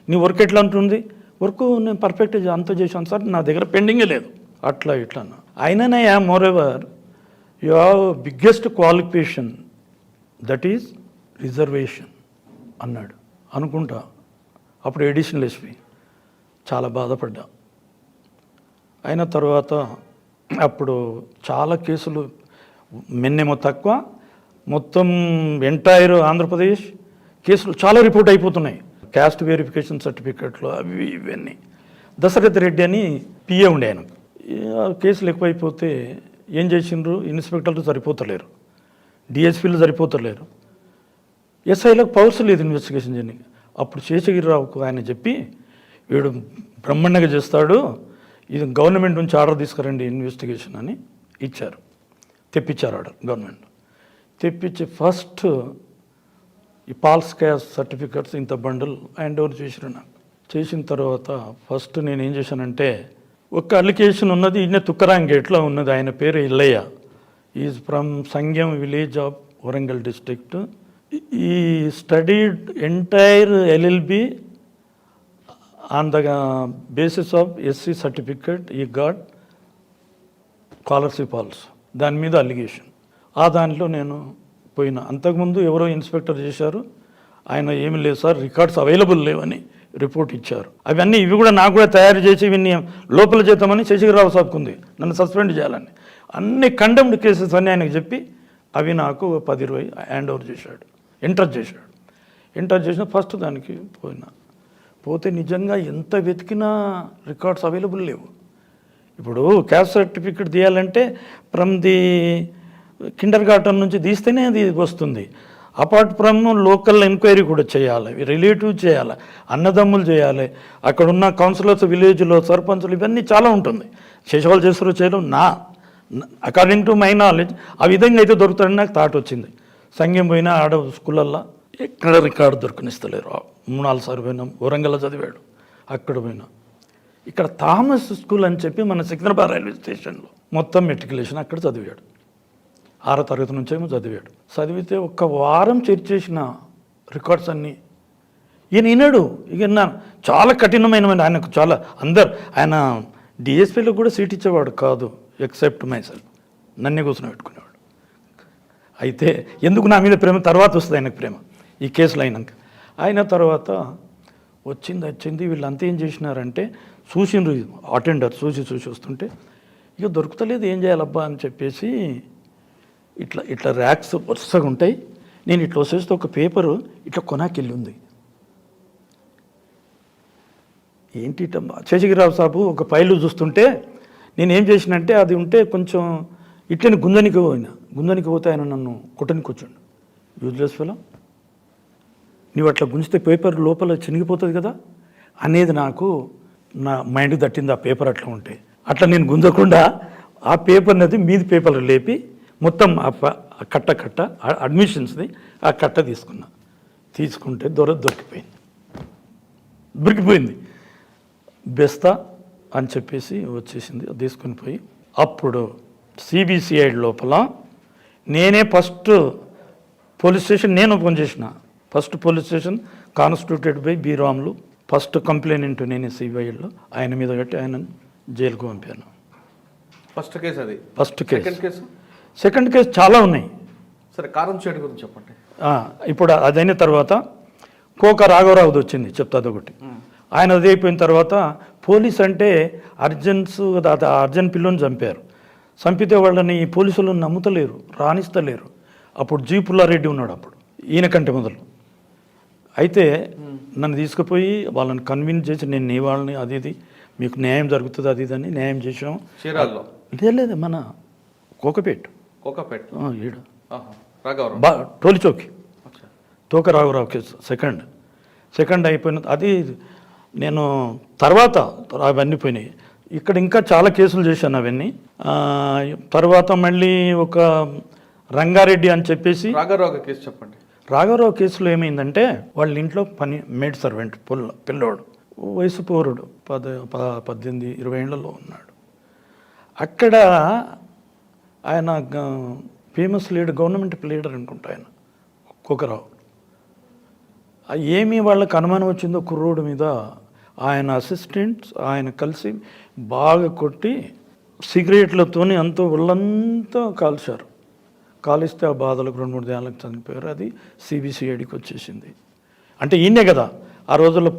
నీ వర్క్ ఎట్లా ఉంటుంది, వర్క్ నేను పర్ఫెక్ట్ అంతా చేశాను సార్, నా దగ్గర పెండింగే లేదు, అట్లా ఇట్లా అన్నా. అయినా more ever you have biggest qualification, that is reservation అన్నాడు. అనుకుంటా అప్పుడు ఎడిషనల్ ఎస్పీ. చాలా బాధపడ్డా. అయిన తర్వాత అప్పుడు చాలా కేసులు మిన్నేమో తక్కువ, మొత్తం ఎంటైర్ ఆంధ్రప్రదేశ్ కేసులు చాలా రిపోర్ట్ అయిపోతున్నాయి. క్యాస్ట్ వెరిఫికేషన్ సర్టిఫికెట్లు అవి ఇవన్నీ. దశరథ్ రెడ్డి అని పిఏ ఉండే ఆయన. కేసులు ఎక్కువైపోతే ఏం చేసిండ్రు, ఇన్స్పెక్టర్లు సరిపోతలేరు, డిఎస్పీలు సరిపోతలేరు, ఎస్ఐలకు పవర్స్ లేదు ఇన్వెస్టిగేషన్ చేయడానికి. అప్పుడు శేషగిరిరావుకు ఆయన చెప్పి, వీడు బ్రహ్మాండంగా చేస్తాడు, ఇది గవర్నమెంట్ నుంచి ఆర్డర్ తీసుకురండి ఇన్వెస్టిగేషన్ అని ఇచ్చారు. తెప్పించారు ఆర్డర్ గవర్నమెంట్. తెప్పించి ఫస్ట్ ఈ పాల్స్ క్యాస్ట్ సర్టిఫికెట్స్ ఇంత బండల్ హ్యాండ్ ఓవర్ చేసిరు నాకు. చేసిన తర్వాత ఫస్ట్ నేను ఏం చేశానంటే, ఒక అప్లికేషన్ ఉన్నది ఈయన తుక్కరాంగ్ గేట్లో ఉన్నది. ఆయన పేరు Ilaiah. Is from Sangyam village of Warangal district. He studied entire LLB on the basis of SC certificate he got scholarship also. దాని మీద అలిగేషన్. ఆ దాంట్లో నేను పోయినా. అంతకుముందు ఎవరో ఇన్స్పెక్టర్ చేశారు, ఆయన ఏమి లేదు సార్ రికార్డ్స్ అవైలబుల్ లేవని రిపోర్ట్ ఇచ్చారు. అవన్నీ ఇవి కూడా నాకు కూడా తయారు చేసి ఇవన్నీ లోపల చేద్దామని శశిగిరిరావు సాబ్కు ఉంది, నన్ను సస్పెండ్ చేయాలని. అన్ని కండెమ్డ్ కేసెస్ అని ఆయనకు చెప్పి అవి నాకు 10-20 హ్యాండ్ ఓవర్ చేశాడు, ఎంటర్ చేశాడు. ఎంటర్ చేసిన ఫస్ట్ దానికి పోతే నిజంగా ఎంత వెతికినా రికార్డ్స్ అవైలబుల్ లేవు. ఇప్పుడు క్యాస్ట్ సర్టిఫికెట్ తీయాలంటే ఫ్రమ్ ది కిండర్ గార్టన్ నుంచి తీస్తేనే అది వస్తుంది. అపార్ట్ ఫ్రమ్ లోకల్ ఎంక్వైరీ కూడా చేయాలి, రిలేటివ్ చేయాలి, అన్నదమ్ములు చేయాలి, అక్కడున్న కౌన్సిలర్స్, విలేజ్లో సర్పంచులు, ఇవన్నీ చాలా ఉంటుంది. శేషవాళ్ళు చేస్తారో చేయడం అకార్డింగ్ టు మై నాలెడ్జ్ ఆ విధంగా అయితే దొరుకుతాడని నాకు థాట్ వచ్చింది. సంఘం పోయినా ఆడ స్కూళ్ళల్లో ఎక్కడ రికార్డు దొరకనిస్తలేరు. 3-4 సార్లు పోయినాం. వరంగల్లో చదివాడు, అక్కడ పోయినా. ఇక్కడ థామస్ స్కూల్ అని చెప్పి మన సికింద్రాబాద్ రైల్వే స్టేషన్లో మొత్తం మెట్రికులేషన్ అక్కడ చదివాడు. 6వ తరగతి నుంచేమో చదివాడు. చదివితే ఒక్క వారం చెక్ చేసిన రికార్డ్స్ అన్నీ ఈయన విన్నాడు. ఇక చాలా కఠినమైన ఆయనకు చాలా ఆయన డిఎస్పీలో కూడా సీట్ ఇచ్చేవాడు కాదు, ఎక్సెప్ట్ మై సెల్ఫ్. నన్నే కూర్చొని పెట్టుకునేవాడు. అయితే ఎందుకు నా మీద ప్రేమ తర్వాత వస్తుంది ఆయనకు ప్రేమ ఈ కేసులు అయినాక. అయిన తర్వాత వచ్చింది వీళ్ళంతా ఏం చేసినారంటే చూసిండ్రు, అటెండర్ చూసి వస్తుంటే ఇక దొరుకుతలేదు, ఏం చేయాలబ్బా అని చెప్పేసి ఇట్లా ర్యాక్స్ వరుసగా ఉంటాయి. నేను ఇట్లా వచ్చేస్తే ఒక పేపరు ఇట్లా కొనాకెళ్ళి ఉంది. ఏంటి శేషగిరిరావు సాబు ఒక ఫైలు చూస్తుంటే నేనేం చేసినంటే అది ఉంటే కొంచెం ఇట్లని గుంజనికి పోతే ఆయన నన్ను కొట్టనికి వచ్చాడు. యూజ్లెస్ ఫెలో, నువ్వు అట్లా గుంజితే పేపర్ లోపల చినిగిపోతుంది కదా అనేది నాకు నా మైండ్కి తట్టింది. ఆ పేపర్ అట్లా ఉంటే అట్లా నేను గుంజకుండా ఆ పేపర్ అనేది మీది పేపర్ లేపి మొత్తం ఆ కట్ట అడ్మిషన్స్ది ఆ కట్ట తీసుకుంటే దొరికిపోయింది. బెస్తా అని చెప్పేసి వచ్చేసింది. తీసుకొని పోయి అప్పుడు సిబిసిఐ లోపల నేనే ఫస్ట్ పోలీస్ స్టేషన్ నేను ఓపెన్ చేసిన. First police station constituted by B Ramulu. First complaint నేనే సిబిఐలో ఆయన మీద కట్టి ఆయన జైలుకు పంపాను. ఫస్ట్ కేసు అది. First case. సెకండ్ కేసు చాలా ఉన్నాయి. సరే, కారం చేడు గురించి చెప్పండి. ఇప్పుడు అదైన తర్వాత కోక రాఘవరావుది వచ్చింది, చెప్తా అదొకటి. ఆయన అది అయిపోయిన తర్వాత పోలీస్ అంటే అర్జున్ పిల్లని చంపితే వాళ్ళని పోలీసులు నమ్ముతలేరు, రాణిస్తలేరు. అప్పుడు జీ పుల్లారెడ్డి ఉన్నాడు అప్పుడు, ఈయన కంటే మొదలు. అయితే నన్ను తీసుకుపోయి వాళ్ళని కన్విన్స్ చేసి నేను నీ వాళ్ళని అది మీకు న్యాయం జరుగుతుంది అది అని న్యాయం చేసాం. లేదు మన కోకపేట ఈడ టోలి చౌకి తోక రాఘవరావు కేసు సెకండ్ అయిపోయిన అది నేను తర్వాత అవన్నీ పోయినాయి. ఇక్కడ ఇంకా చాలా కేసులు చేశాను అవన్నీ. తర్వాత మళ్ళీ ఒక రంగారెడ్డి అని చెప్పేసి రాఘవరావు కేసు చెప్పండి. రాఘవరావు కేసులో ఏమైందంటే వాళ్ళ ఇంట్లో మేడ్ సర్వెంట్ పిల్లోడు, వయసు పౌరుడు, 18-20 ఏళ్లలో ఉన్నాడు. అక్కడ ఆయన ఫేమస్ లీడర్, గవర్నమెంట్ లీడర్ అనుకుంటా ఆయన కుకరావు. ఏమి వాళ్ళకి అనుమానం వచ్చిందో కుర్రోడు మీద, ఆయన అసిస్టెంట్స్ ఆయన కలిసి బాగా కొట్టి సిగరెట్లతోని అంతా ఒళ్ళంతా కాలిస్తే ఆ బాధలకు 2-3 దినాలకు చనిపోయారు. అది సిబిసిఐడికి వచ్చేసింది. అంటే ఈయనే కదా ఆ రోజుల్లో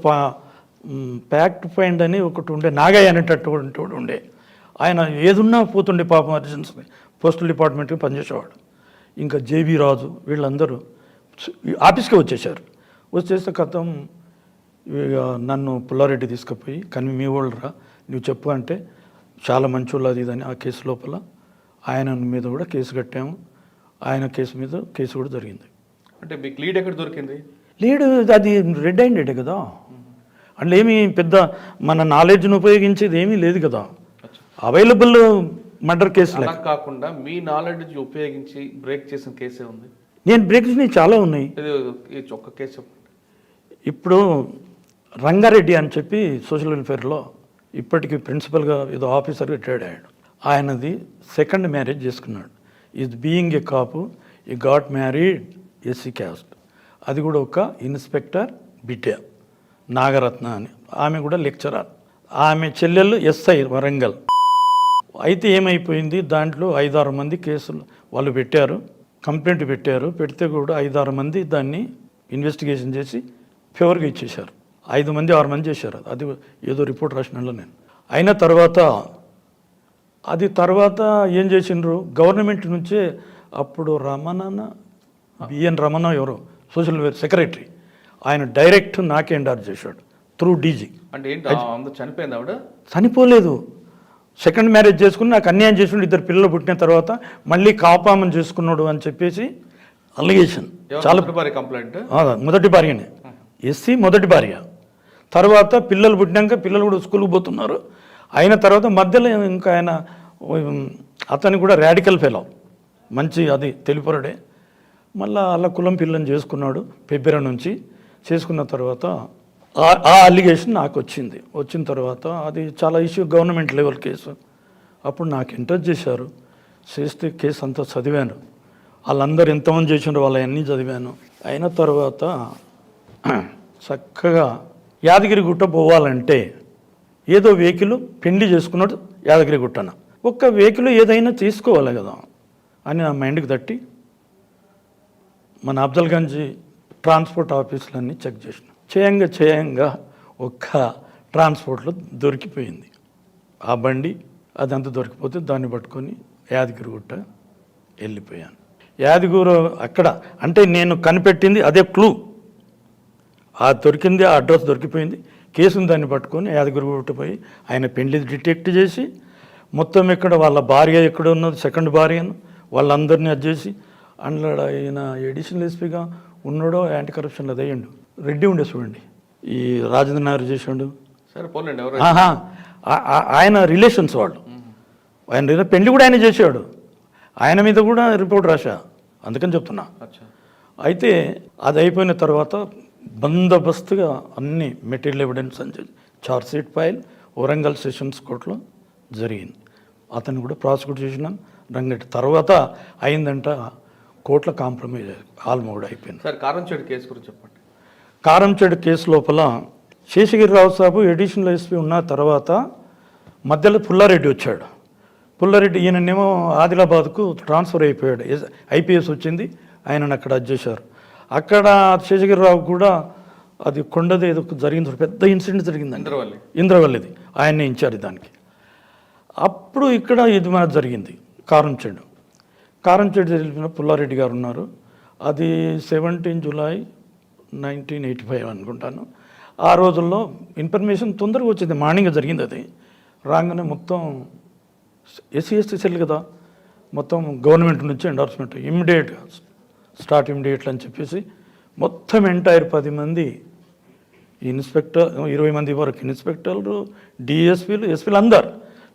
ప్యాక్ట్ ఫైండ్ అని ఒకటి ఉండే, నాగయ్య అనేటటువంటి ఉండే. ఆయన ఏదున్నా పోతుండే పాపం అర్జెన్సీ, పోస్టల్ డిపార్ట్మెంట్కి పనిచేసేవాడు. ఇంకా జేబీ రాజు వీళ్ళందరూ ఆఫీస్కి వచ్చేసారు. వచ్చేస్తే కథం ఇక నన్ను పుల్లారెడ్డి తీసుకుపోయి కానీ మీ వాళ్ళు రా నువ్వు చెప్పు అంటే చాలా మంచోళ్ళు అది ఇదని ఆ కేసు లోపల ఆయన మీద కూడా కేసు కట్టాము. ఆయన కేసు మీద కేసు కూడా జరిగింది. అంటే మీకు లీడ్ ఎక్కడ దొరికింది? లీడ్ అది రెడ్ హ్యాండెడ్ కదా, అందులో ఏమీ పెద్ద మన నాలెడ్జ్ను ఉపయోగించేది ఏమీ లేదు కదా, అవైలబుల్ మర్డర్ కేసు. అలా కాకుండా మీ నాలెడ్జ్ ఉపయోగించి బ్రేక్ చేసిన కేసే ఉంది. నేను బ్రేక్ చేసినవి చాలా ఉన్నాయి. ఇది ఒక్క కేసు చెప్పండి. ఇప్పుడు రంగారెడ్డి అని చెప్పి సోషల్ వెల్ఫేర్లో ఇప్పటికీ ప్రిన్సిపల్గా ఏదో ఆఫీసర్ రిటైర్డ్ అయ్యాడు. ఆయనది సెకండ్ మ్యారేజ్ చేసుకున్నాడు. ఈజ్ బీయింగ్ ఏ కాపు, ఈ గాట్ మ్యారీడ్ ఎస్సీ క్యాస్ట్. అది కూడా ఒక ఇన్స్పెక్టర్ బిడ్డ నాగరత్న అని, ఆమె కూడా లెక్చరర్. ఆమె చెల్లెళ్ళు ఎస్ఐ వరంగల్. అయితే ఏమైపోయింది, దాంట్లో 5-6 మంది కేసులు వాళ్ళు పెట్టారు, కంప్లైంట్ పెట్టారు. పెడితే కూడా 5-6 మంది దాన్ని ఇన్వెస్టిగేషన్ చేసి ఫేవర్గా ఇచ్చేశారు. 5 మంది 6 మంది చేశారు. అది ఏదో రిపోర్ట్ రాసినలో నేను అయిన తర్వాత ఏం చేసిండ్రు, గవర్నమెంట్ నుంచే అప్పుడు బిఎన్ రమణ ఎవరో సోషల్ వెల్ఫేర్ సెక్రటరీ, ఆయన డైరెక్ట్ నాకే ఎండార్జ్ చేశాడు త్రూ డీజీ. అంటే ఏంటి చనిపోయింది ఆవిడ? చనిపోలేదు, సెకండ్ మ్యారేజ్ చేసుకుని నాకు అన్యాయం చేసి 2 పిల్లలు పుట్టిన తర్వాత మళ్ళీ కాపామని చేసుకున్నాడు అని చెప్పేసి అలిగేషన్. చాలా కంప్లైంట్. మొదటి భార్యనే, ఎస్సీ మొదటి భార్య. తర్వాత పిల్లలు పుట్టినాక పిల్లలు కూడా స్కూల్కి పోతున్నారు. అయిన తర్వాత మధ్యలో ఇంకా ఆయన అతను కూడా రాడికల్ ఫెలో, మంచి అది తెలుపరుడే. మళ్ళీ అలా కులం పిల్లని చేసుకున్నాడు పెబ్బెర నుంచి. చేసుకున్న తర్వాత ఆ అలిగేషన్ నాకు వచ్చిన తర్వాత అది చాలా ఇష్యూ, గవర్నమెంట్ లెవెల్ కేసు. అప్పుడు నాకు ఇంట్రెస్ట్ చేశారు, చేస్తే కేసు అంతా చదివాను. వాళ్ళందరూ ఎంతమంది చేసినారో వాళ్ళన్నీ చదివాను. అయిన తర్వాత చక్కగా యాదగిరిగుట్ట పోవాలంటే ఏదో వెహికల్ పెళ్లి చేసుకున్నాడు యాదగిరిగుట్టన, ఒక్క వెహికల్ ఏదైనా తీసుకోవాలి కదా అని నా మైండ్కి తట్టి మన అఫ్జల్గంజ్ ట్రాన్స్పోర్ట్ ఆఫీసులన్నీ చెక్ చేసిన. చేయంగా ఒక్క ట్రాన్స్పోర్ట్లో దొరికిపోయింది ఆ బండి. అదంతా దొరికిపోతే దాన్ని పట్టుకొని యాదగిరిగుట్ట వెళ్ళిపోయాను. యాదగిరి అక్కడ అంటే నేను కనిపెట్టింది అదే క్లూ. ఆ దొరికింది, ఆ అడ్రస్ దొరికిపోయింది. కేసుని దాన్ని పట్టుకొని యాదగిరిగుట్ట పోయి ఆయన పెళ్లి డిటెక్ట్ చేసి మొత్తం ఎక్కడ వాళ్ళ భార్య ఎక్కడ ఉన్నది, సెకండ్ భార్యను వాళ్ళందరినీ అది చేసి అందులో ఆయన ఎడిషనల్ ఎస్పీగా ఉన్నాడో యాంటీ కరప్షన్లో అయ్యండు రెడ్డి ఉండే చూడండి, ఈ రాజేంద్ర నగర్ చేసాడు. సరే పోలేండి, ఆయన రిలేషన్స్ వాళ్ళు, ఆయన పెళ్లి కూడా ఆయన చేసాడు. ఆయన మీద కూడా రిపోర్ట్ రాశా, అందుకని చెప్తున్నా. అయితే అది అయిపోయిన తర్వాత బందోబస్తుగా అన్ని మెటీరియల్ ఎవిడెన్స్ అని charge sheet file Warangal sessions కోర్టులో జరిగింది. అతను కూడా ప్రాసిక్యూట్ చేసినాం రంగటి. తర్వాత అయిందంట కోర్టులో కాంప్రమైజ్ ఆల్మోడ్ అయిపోయింది. సార్ కారంచేడు కేసు గురించి చెప్పండి. కారంచేడు కేసు లోపల శేషగిరిరావు సాబు ఎడిషనల్ ఎస్పీ ఉన్న తర్వాత మధ్యలో పుల్లారెడ్డి వచ్చాడు. పుల్లారెడ్డి ఈయననేమో ఆదిలాబాద్కు ట్రాన్స్ఫర్ అయిపోయాడు, ఐపీఎస్ వచ్చింది, ఆయనను అక్కడ అది చేశారు. అక్కడ శేషగిరిరావు కూడా అది కొండది ఏదో జరిగింది, పెద్ద ఇన్సిడెంట్ జరిగిందండి ఇంద్రవల్లిది, ఆయన్నే ఇన్ఛార్జ్ దానికి. అప్పుడు ఇక్కడ ఇది మన జరిగింది కారంచేడు తెలిపిన పుల్లారెడ్డి గారు ఉన్నారు. అది 17 జూలై 1985 అనుకుంటాను. ఆ రోజుల్లో ఇన్ఫర్మేషన్ తొందరగా వచ్చింది, మార్నింగ్ జరిగింది. అది రాగానే మొత్తం ఎస్సీ సెల్ కదా, మొత్తం గవర్నమెంట్ నుంచి ఎండార్స్మెంట్ ఇమ్మీడియట్గా ఇమ్మీడియట్లు అని చెప్పేసి మొత్తం ఎంటైర్ 10 మంది ఇన్స్పెక్టర్, 20 మంది వరకు ఇన్స్పెక్టర్లు, డిఎస్పీలు, ఎస్పీలు అందరు,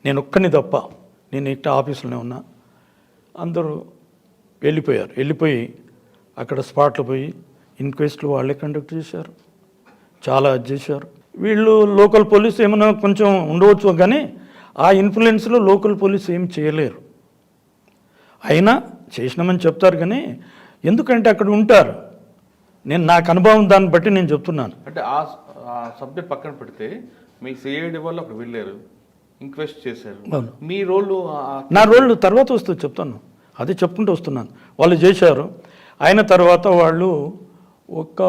నేను ఒక్కని తప్ప, నేను ఇక్కడ ఆఫీసులోనే ఉన్నా. అందరూ వెళ్ళిపోయి అక్కడ స్పాట్లో పోయి ఇన్క్వెస్ట్లు వాళ్ళే కండక్ట్ చేశారు, చాలా చేశారు. వీళ్ళు లోకల్ పోలీస్ ఏమైనా కొంచెం ఉండవచ్చు, కానీ ఆ ఇన్ఫ్లుయెన్స్లో లోకల్ పోలీస్ ఏం చేయలేరు. అయినా చేసినామని చెప్తారు, కానీ ఎందుకంటే అక్కడ ఉంటారు. నాకు అనుభవం దాన్ని బట్టి నేను చెప్తున్నాను. అంటే ఆ సబ్జెక్ట్ పక్కన పెడితే మీ సిఐడి వాళ్ళు అక్కడ వెళ్ళారు, ఇంక్వెస్ట్ చేశారు, మీ రోల్? నా రోల్ తర్వాత వస్తుంది చెప్తాను, అది చెప్పుకుంటూ వస్తున్నాను. వాళ్ళు చేశారు. అయిన తర్వాత వాళ్ళు ఒక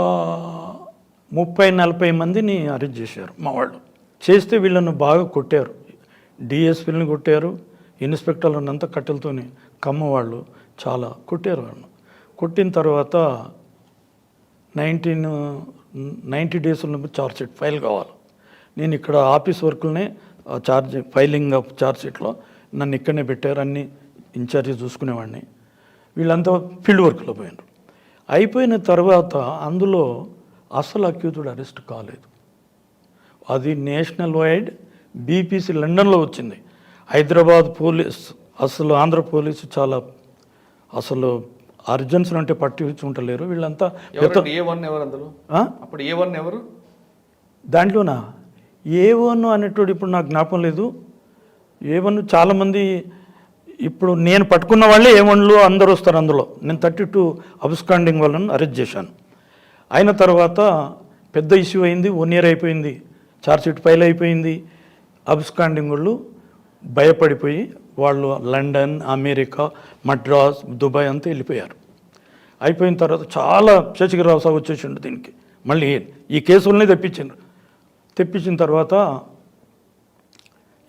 30-40 మందిని అరెస్ట్ చేశారు మా వాళ్ళు. చేస్తే వీళ్ళను బాగా కొట్టారు, డిఎస్పీలను కొట్టారు, ఇన్స్పెక్టర్లను అంతా కట్టెలతోని కమ్మ వాళ్ళు చాలా కొట్టారు. వాళ్ళు కొట్టిన తర్వాత 90 డేస్లో ఛార్జ్ షీట్ ఫైల్ కావాలి. నేను ఇక్కడ ఆఫీస్ వర్కులనే ఫైలింగ్ ఆఫ్ ఛార్జ్ షీట్లో నన్ను ఇక్కడనే పెట్టారు, అన్ని ఇన్ఛార్జి చూసుకునేవాడిని. వీళ్ళంతా ఫీల్డ్ వర్క్లో పోయినారు. అయిపోయిన తర్వాత అందులో అసలు అక్యూజ్డ్ అరెస్ట్ కాలేదు. అది నేషనల్ వైడ్ బీపీసీ లండన్లో వచ్చింది. హైదరాబాద్ పోలీస్ అసలు ఆంధ్ర పోలీసు చాలా అసలు అర్జెన్స్ అంటే పట్టించుకుంటలేరు. వీళ్ళంతా అప్పుడు ఏ1 ఎవరు దాంట్లోనా ఏ1 అనేటోడు ఇప్పుడు నాకు జ్ఞాపకం లేదు. ఏ1 చాలామంది ఇప్పుడు నేను పట్టుకున్న వాళ్ళే ఏ1లో అందరూ వస్తారు. అందులో నేను 32 అబ్స్కాండింగ్ వాళ్ళను అరెస్ట్ చేశాను. అయిన తర్వాత పెద్ద ఇష్యూ అయింది, 1 year అయిపోయింది, ఛార్జ్ షీట్ ఫైల్ అయిపోయింది. అబ్స్కాండింగ్ వాళ్ళు భయపడిపోయి వాళ్ళు లండన్, అమెరికా, మద్రాస్, దుబాయ్ అంతా వెళ్ళిపోయారు. అయిపోయిన తర్వాత చాలా శేషగిరిరావు సాబ్ వచ్చేసిండు దీనికి. మళ్ళీ ఈ కేసులనే తెప్పించిన తర్వాత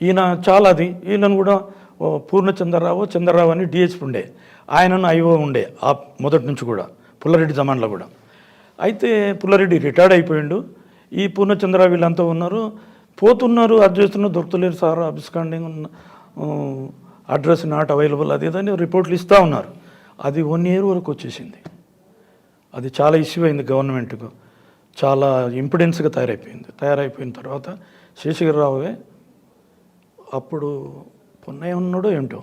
ఈయన చాలా ఈయనను కూడా చంద్రరావు అని డిఎస్పీ ఉండే, ఆయనను ఐఓ ఉండే ఆ మొదటి నుంచి కూడా పుల్లారెడ్డి జమాన్లో కూడా. అయితే పుల్లారెడ్డి రిటైర్డ్ అయిపోయిండు. ఈ పూర్ణచంద్రరావు వీళ్ళంతా ఉన్నారు, పోతున్నారు, అది చేస్తున్నారు, దొరుకుతలేరు sir, absconding address not available అది ఏదని రిపోర్ట్లు ఇస్తూ ఉన్నారు. అది 1 year వరకు వచ్చేసింది. అది చాలా ఇష్యూ అయింది, గవర్నమెంట్కు చాలా ఇంపిడెన్స్గా తయారైపోయిన తర్వాత శేషగిరిరావువే అప్పుడు పొన్నయ్య ఉన్నాడో ఏమిటో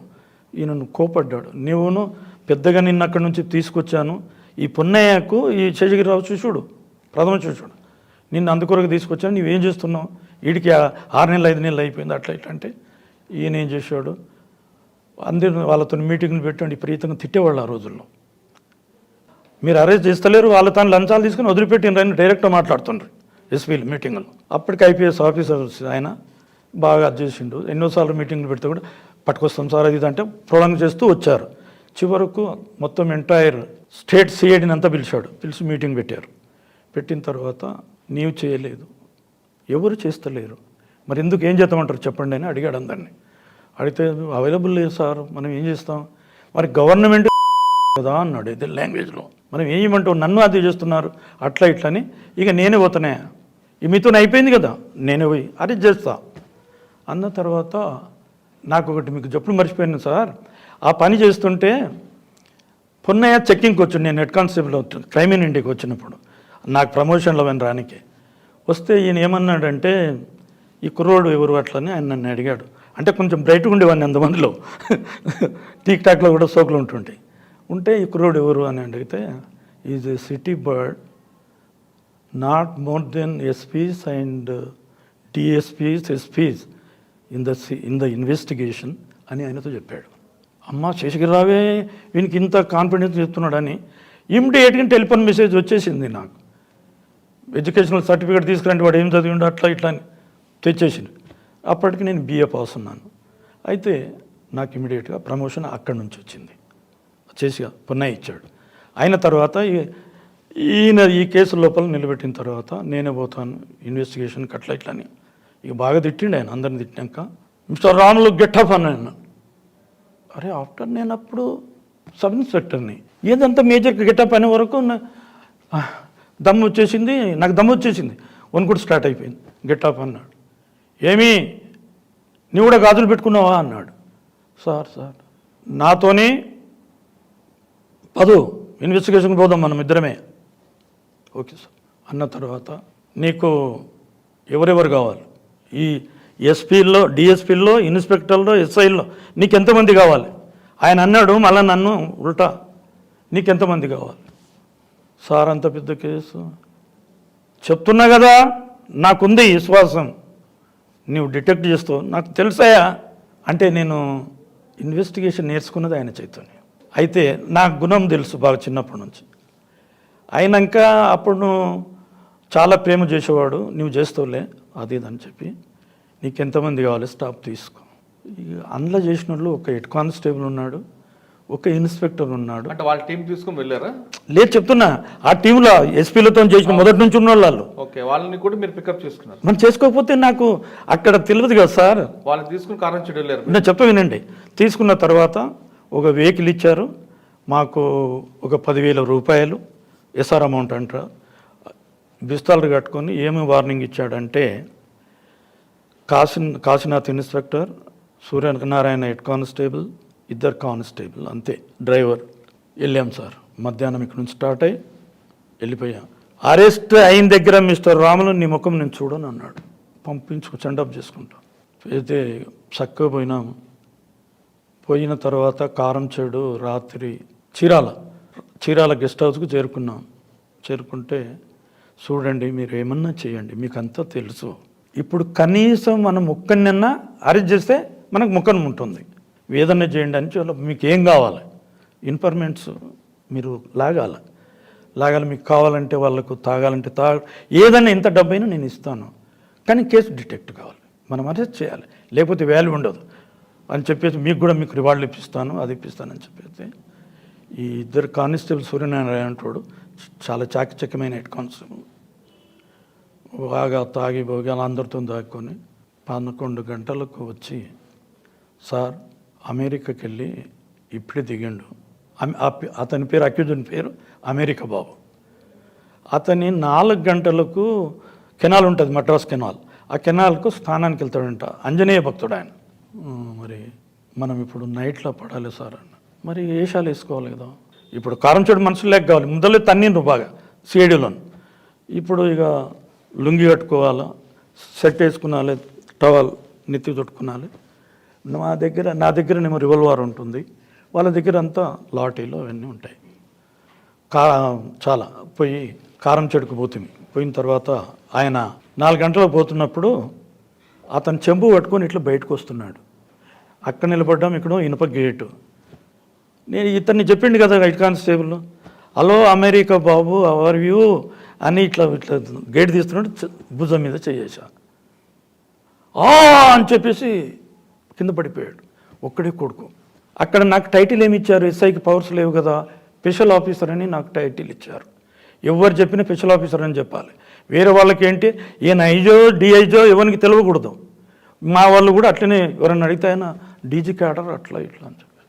ఈయనను కోపడ్డాడు. నువ్వును పెద్దగా నిన్న అక్కడి నుంచి తీసుకొచ్చాను, ఈ పొన్నయ్యకు ఈ శేషగిరిరావు చూసుడు ప్రథమ చూసుడు, నిన్ను అందుకొరకు తీసుకొచ్చాను, నువ్వేం చేస్తున్నావు, వీడికి 6 నెలలు 5 నెలలు అయిపోయింది అట్లా ఇట్లా అంటే ఈయన ఏం చేశాడు, అందరూ వాళ్ళతో మీటింగ్లు పెట్టండి విపరీతంగా తిట్టేవాళ్ళు. ఆ రోజుల్లో మీరు అరెస్ట్ చేస్తలేరు, వాళ్ళ తాను లంచాలు తీసుకుని వదిలిపెట్టినరని డైరెక్ట్గా మాట్లాడుతుండ్రు ఎస్పీలు మీటింగ్లు. అప్పటికి ఐపీఎస్ ఆఫీసర్స్ ఆయన బాగా అది చేసిండు. ఎన్నోసార్లు మీటింగ్లు పెడితే కూడా పట్టుకొస్తాం సార్ అది అంటే ప్రొలాంగ్ చేస్తూ వచ్చారు. చివరకు మొత్తం ఎంటైర్ స్టేట్ సిఐడిని అంతా పిలిచి మీటింగ్ పెట్టారు. పెట్టిన తర్వాత నీవు చేయలేదు, ఎవరు చేస్తలేరు, మరి ఎందుకు ఏం చేద్దామంటారు చెప్పండి అని అడిగాడు అందరినీ. అడిగితే అవైలబుల్ లేదు సార్, మనం ఏం చేస్తాం, మరి గవర్నమెంట్ కదా అన్నాడు ఇదే లాంగ్వేజ్లో. మనం ఏం చేయమంటావు, నన్ను అది చేస్తున్నారు అట్లా ఇట్లని. ఇక నేనే పోతానే, ఈ మీతో అయిపోయింది కదా, నేనే పోయి అరెస్ట్ చేస్తా అన్న తర్వాత నాకు ఒకటి మీకు చెప్పు మర్చిపోయాను సార్. ఆ పని చేస్తుంటే పొన్నయ్య చెక్కింగ్కి వచ్చాడు, నేను హెడ్ కానిస్టేబుల్ క్రైమ్ ఇన్ ఇండియాకి వచ్చినప్పుడు నాకు ప్రమోషన్లో రానికి వస్తే ఈయన ఏమన్నాడంటే ఈ కుర్రోడు ఎవరు అట్లని ఆయన నన్ను అడిగాడు. అంటే కొంచెం బ్రైట్గా ఉండేవాడిని అంతమందిలో, టీక్ టాక్లో కూడా సోకులు ఉంటే ఈ కుర్రోడు ఎవరు అని అడిగితే is a city bird, not more than SPs and DSPs SPs in the investigation అని ఆయనతో చెప్పాడు. అమ్మ శేషగిరిరావే వీనికి ఇంత కాన్ఫిడెన్స్ చెప్తున్నాడని ఇమ్మీడియట్గా టెలిఫోన్ మెసేజ్ వచ్చేసింది నాకు. ఎడ్యుకేషనల్ సర్టిఫికేట్ తీసుకురండి, వాడు ఏం చదివిండో అట్లా ఇట్లా అని తెచ్చేసింది. అప్పటికి నేను BA పాస్ ఉన్నాను. అయితే నాకు ఇమీడియట్గా ప్రమోషన్ అక్కడి నుంచి వచ్చింది, చేసి పున్నయ్య ఇచ్చాడు. అయిన తర్వాత ఈయన ఈ కేసు లోపల నిలబెట్టిన తర్వాత నేనే పోతాను ఇన్వెస్టిగేషన్కి అట్లా ఇట్లా అని ఇక బాగా తిట్టిండు ఆయన. అందరిని తిట్టినాక మిస్టర్ రాములు గెటప్ అన్నాను. అరే ఆఫ్టర్ నేను అప్పుడు సబ్ ఇన్స్పెక్టర్ని, ఏదంతా మేజర్ గెటప్ అనే వరకు దమ్ము వచ్చేసింది, నాకు దమ్ము వచ్చేసింది, వణుకుడు స్టార్ట్ అయిపోయింది. గెటప్ అన్నాడు, ఏమీ నువ్వు కూడా గాజులు పెట్టుకున్నావా అన్నాడు. సార్ నాతోని ఇన్వెస్టిగేషన్కి పోదాం మనం ఇద్దరమే. ఓకే సార్ అన్న తర్వాత నీకు ఎవరెవరు కావాలి, ఈ ఎస్పీల్లో, డిఎస్పీల్లో, ఇన్స్పెక్టర్లో, ఎస్ఐల్లో నీకు ఎంతమంది కావాలి? ఆయన అన్నాడు మళ్ళీ నన్ను ఉల్టా, నీకెంతమంది కావాలి? సార్ అంత పెద్ద కేసు చెప్తున్నా కదా, నాకుంది విశ్వాసం, నువ్వు డిటెక్ట్ చేస్తావు, నాకు తెలుసాయా అంటే నేను ఇన్వెస్టిగేషన్ నేర్చుకున్నది ఆయన చైతన్యం. అయితే నాకు గుణం తెలుసు బాగా చిన్నప్పటి నుంచి. అయినాక అప్పుడు చాలా ప్రేమ చేసేవాడు, నువ్వు చేస్తావులే అది ఇదని చెప్పి, నీకు ఎంతమంది కావాలి స్టాఫ్ తీసుకో. అందులో చేసిన వాళ్ళు ఒక హెడ్ కానిస్టేబుల్ ఉన్నాడు, ఒక ఇన్స్పెక్టర్ ఉన్నాడు. అంటే వాళ్ళ టీం తీసుకుని వెళ్ళారా? లేదు చెప్తున్నా, ఆ టీంలో ఎస్పీలతో చేసిన మొదటి నుంచి ఉన్న వాళ్ళు. ఓకే, వాళ్ళని కూడా మీరు పికప్ చేసుకున్నారు. మనం చేసుకోకపోతే నాకు అక్కడ తెలియదు కదా సార్. వాళ్ళని తీసుకుని కారణం చెడు వెళ్ళారు. నేను చెప్ప వినండి. తీసుకున్న తర్వాత ఒక వెహికల్ ఇచ్చారు మాకు, ఒక 10,000 రూపాయలు ఎస్ఆర్ అమౌంట్ అంటారు. బిస్తాలు కట్టుకొని ఏమి వార్నింగ్ ఇచ్చాడంటే, Kashinath inspector, Suryanarayana head constable, 2 constable, అంతే, డ్రైవర్. వెళ్ళాం సార్, మధ్యాహ్నం ఇక్కడ నుంచి స్టార్ట్ అయ్యి వెళ్ళిపోయాం. అరెస్ట్ అయిన దగ్గర మిస్టర్ రాములు నీ ముఖం నేను చూడను అన్నాడు. పంపించుకు సెండప్ చేసుకుంటాం. అయితే చక్కగా పోయినాము. పోయిన తర్వాత కారంచేడు రాత్రి చీరాల గెస్ట్ హౌస్కు చేరుకున్నాం. చేరుకుంటే చూడండి, మీరు ఏమన్నా చేయండి, మీకు అంతా తెలుసు. ఇప్పుడు కనీసం మనం ముక్కన్నన్నా అరెస్ట్ చేస్తే మనకు ముఖం ఉంటుంది. ఏదన్నా చేయండి అని చెప్పి, మీకు ఏం కావాలి ఇన్ఫర్మేషన్స్ మీరు లాగాలి, మీకు కావాలంటే వాళ్ళకు తాగాలంటే ఏదైనా ఎంత డబ్బైనా నేను ఇస్తాను, కానీ కేసు డిటెక్ట్ కావాలి, మనం అరెస్ట్ చేయాలి, లేకపోతే వాల్యూ ఉండదు అని చెప్పేసి మీకు రివార్డులు ఇప్పిస్తాను, అది ఇప్పిస్తానని చెప్పేసి ఈ 2 కానిస్టేబుల్ సూర్యనారాయణ అంటాడు, చాలా చాకచక్యమైన హెడ్ కానిస్టేబుల్, బాగా తాగి పోగి అందరితో దాక్కొని 11 గంటలకు వచ్చి, సార్ అమెరికాకి వెళ్ళి ఇప్పుడే దిగిండు. అతని పేరు, అక్యూజన్ పేరు అమెరికా బాబు. అతని 4 గంటలకు కెనాల్ ఉంటుంది, మద్రాస్ కెనాల్, ఆ కెనాల్కు స్నానానికి వెళ్తాడంట. ఆంజనేయ భక్తుడు ఆయన. మరి మనం ఇప్పుడు నైట్లో పడాలి సార్ అన్న. మరి వేషాలు వేసుకోవాలి కదా, ఇప్పుడు కారంచేడు మనుషులు లేక కావాలి, ముందలే తన్నిండ్రు బాగా సిఐడిలో. ఇప్పుడు ఇక లుంగి కట్టుకోవాలా, సెట్ వేసుకున్నాలి, టవల్ నెత్తి చుట్టుకున్నాలి. నా దగ్గరనేమో రివల్వర్ ఉంటుంది, వాళ్ళ దగ్గర అంతా లాఠీలు అవన్నీ ఉంటాయి. చాలా పోయి కారంచేడుకు పోతుంది. పోయిన తర్వాత ఆయన 4 గంటలకు పోతున్నప్పుడు అతను చెంబు పట్టుకొని ఇట్లా బయటకు వస్తున్నాడు. అక్కడ నిలబడ్డాం, ఇక్కడ ఇనుప గేటు. నేను ఇతన్ని చెప్పిండు కదా హెడ్ కానిస్టేబుల్, హలో అమెరికా బాబు అవర్ వ్యూ అని ఇట్లా గేట్ తీస్తున్నాడు. భుజం మీద చేసా అని చెప్పేసి కింద పడిపోయాడు. ఒక్కడే కొడుకు. అక్కడ నాకు టైటిల్ ఏమి ఇచ్చారు, ఎస్ఐకి పవర్స్ లేవు కదా, స్పెషల్ ఆఫీసర్ అని నాకు టైటిల్ ఇచ్చారు. ఎవరు చెప్పినా స్పెషల్ ఆఫీసర్ అని చెప్పాలి. వేరే వాళ్ళకి ఏంటి, ఈయన ఐజో డిఐజో ఎవరికి తెలియకూడదు. మా వాళ్ళు కూడా అట్లనే ఎవరైనా అడిగితే ఆయన డీజీ క్యాడర్ అట్లా ఇట్లా అని చెప్పి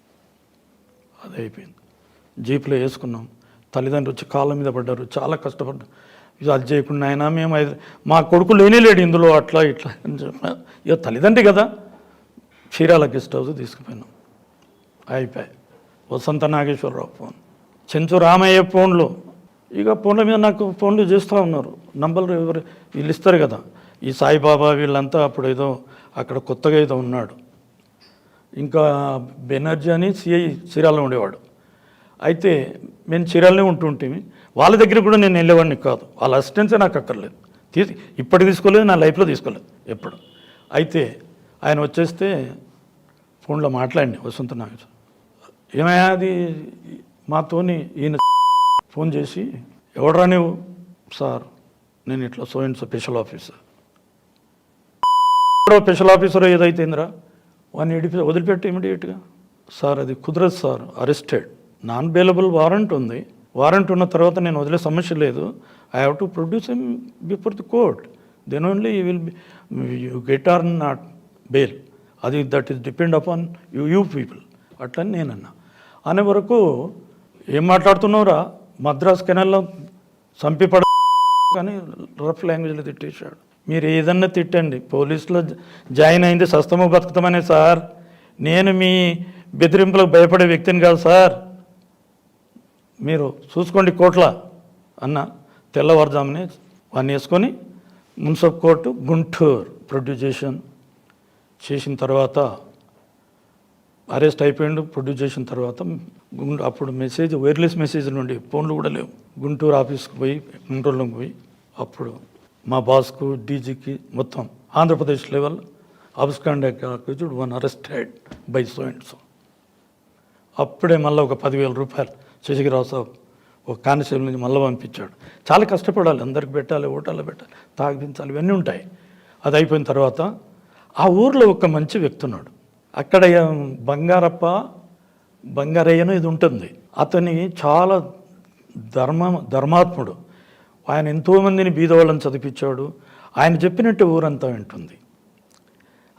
అది అయిపోయింది. జీప్లో వేసుకున్నాం. తల్లిదండ్రులు వచ్చి కాళ్ళ మీద పడ్డారు, చాలా కష్టపడ్డారు. ఇది అది చేయకుండా ఆయన మేము మా కొడుకు లేనేలేడు ఇందులో అట్లా ఇట్లా అని చెప్పిన. ఇక తల్లిదండ్రి కదా, చీరాల గెస్ట్ హౌస్ తీసుకుపోయినాం. అయిపోయాయి. వసంత నాగేశ్వరరావు ఫోన్, చెంచు రామయ్య ఫోన్లు. ఇక ఫోన్ల మీద నాకు ఫోన్లు చేస్తూ ఉన్నారు. నంబర్లు ఎవరు వీళ్ళు ఇస్తారు కదా, ఈ సాయిబాబా వీళ్ళంతా అప్పుడు ఏదో అక్కడ కొత్తగా ఏదో ఉన్నాడు. ఇంకా బెనర్జీ అని సిఐ చీరాల్లో ఉండేవాడు. అయితే మేము చీరాలనే ఉంటుంటే వాళ్ళ దగ్గర కూడా నేను వెళ్ళేవాడిని కాదు. వాళ్ళ అసిస్టెన్సే నాకు అక్కర్లేదు, ఇప్పటికి తీసుకోలేదు, నా లైఫ్లో తీసుకోలేదు ఎప్పుడు. అయితే ఆయన వచ్చేస్తే ఫోన్లో మాట్లాడి వసంత నాగేశ్వర, ఏమయ్యా అది మాతోని ఈయన ఫోన్ చేసి, ఎవడరా నువ్వు? సార్ నేను ఇట్లా so and so special officer. Special officer ఏదైతేందిరా వాడిని వదిలిపెట్టి ఇమీడియట్గా. సార్ అది కుదరదు sir, arrested, non bailable warrant ఉంది. వారెంట్ ఉన్న తర్వాత నేను వదిలే సమస్య లేదు. I have to produce him before the court, then only you will you get or not bail. అది that is depend upon you people అట్లని నేనన్నా. అనే వరకు ఏం మాట్లాడుతున్నావురా, మద్రాస్ కెనాల్లో చంపిపడ కానీ రఫ్ లాంగ్వేజ్లో తిట్టేశాడు. మీరు ఏదన్నా తిట్టండి, పోలీసులో జాయిన్ అయింది సస్తమో బతుకుతామనే సార్, నేను మీ బెదిరింపులకు భయపడే వ్యక్తిని కాదు సార్, మీరు చూసుకోండి కోట్ల అన్న. తెల్లవారుజామునే వాడిని వేసుకొని మున్సిపల్ కోర్టు గుంటూరు ప్రొడ్యూస్ చేసిన తర్వాత అరెస్ట్ అయిపోయిండు. ప్రొడ్యూస్ చేసిన తర్వాత అప్పుడు మెసేజ్ వైర్లెస్ మెసేజ్ నుండి ఫోన్లు కూడా లేవు. గుంటూరు ఆఫీస్కి పోయి కంట్రోల్లోకి పోయి అప్పుడు మా బాస్కు డీజీకి మొత్తం Andhra Pradesh level abscond accused 1 arrested by so and so. అప్పుడే మళ్ళీ ఒక 10,000 రూపాయలు శశిగిరావు సాబ్ ఒక కానిస్టేబుల్ నుంచి మళ్ళీ పంపించాడు. చాలా కష్టపడాలి, అందరికి పెట్టాలి, ఓటాలు పెట్టాలి, తాగిపించాలి, ఇవన్నీ ఉంటాయి. అది అయిపోయిన తర్వాత ఆ ఊర్లో ఒక మంచి వ్యక్తి ఉన్నాడు. అక్కడ బంగారప్ప బంగారయ్యను ఇది ఉంటుంది. అతని చాలా ధర్మాత్ముడు. ఆయన ఎంతోమందిని బీదవాళ్ళని చదివించాడు. ఆయన చెప్పినట్టు ఊరంతా వింటుంది.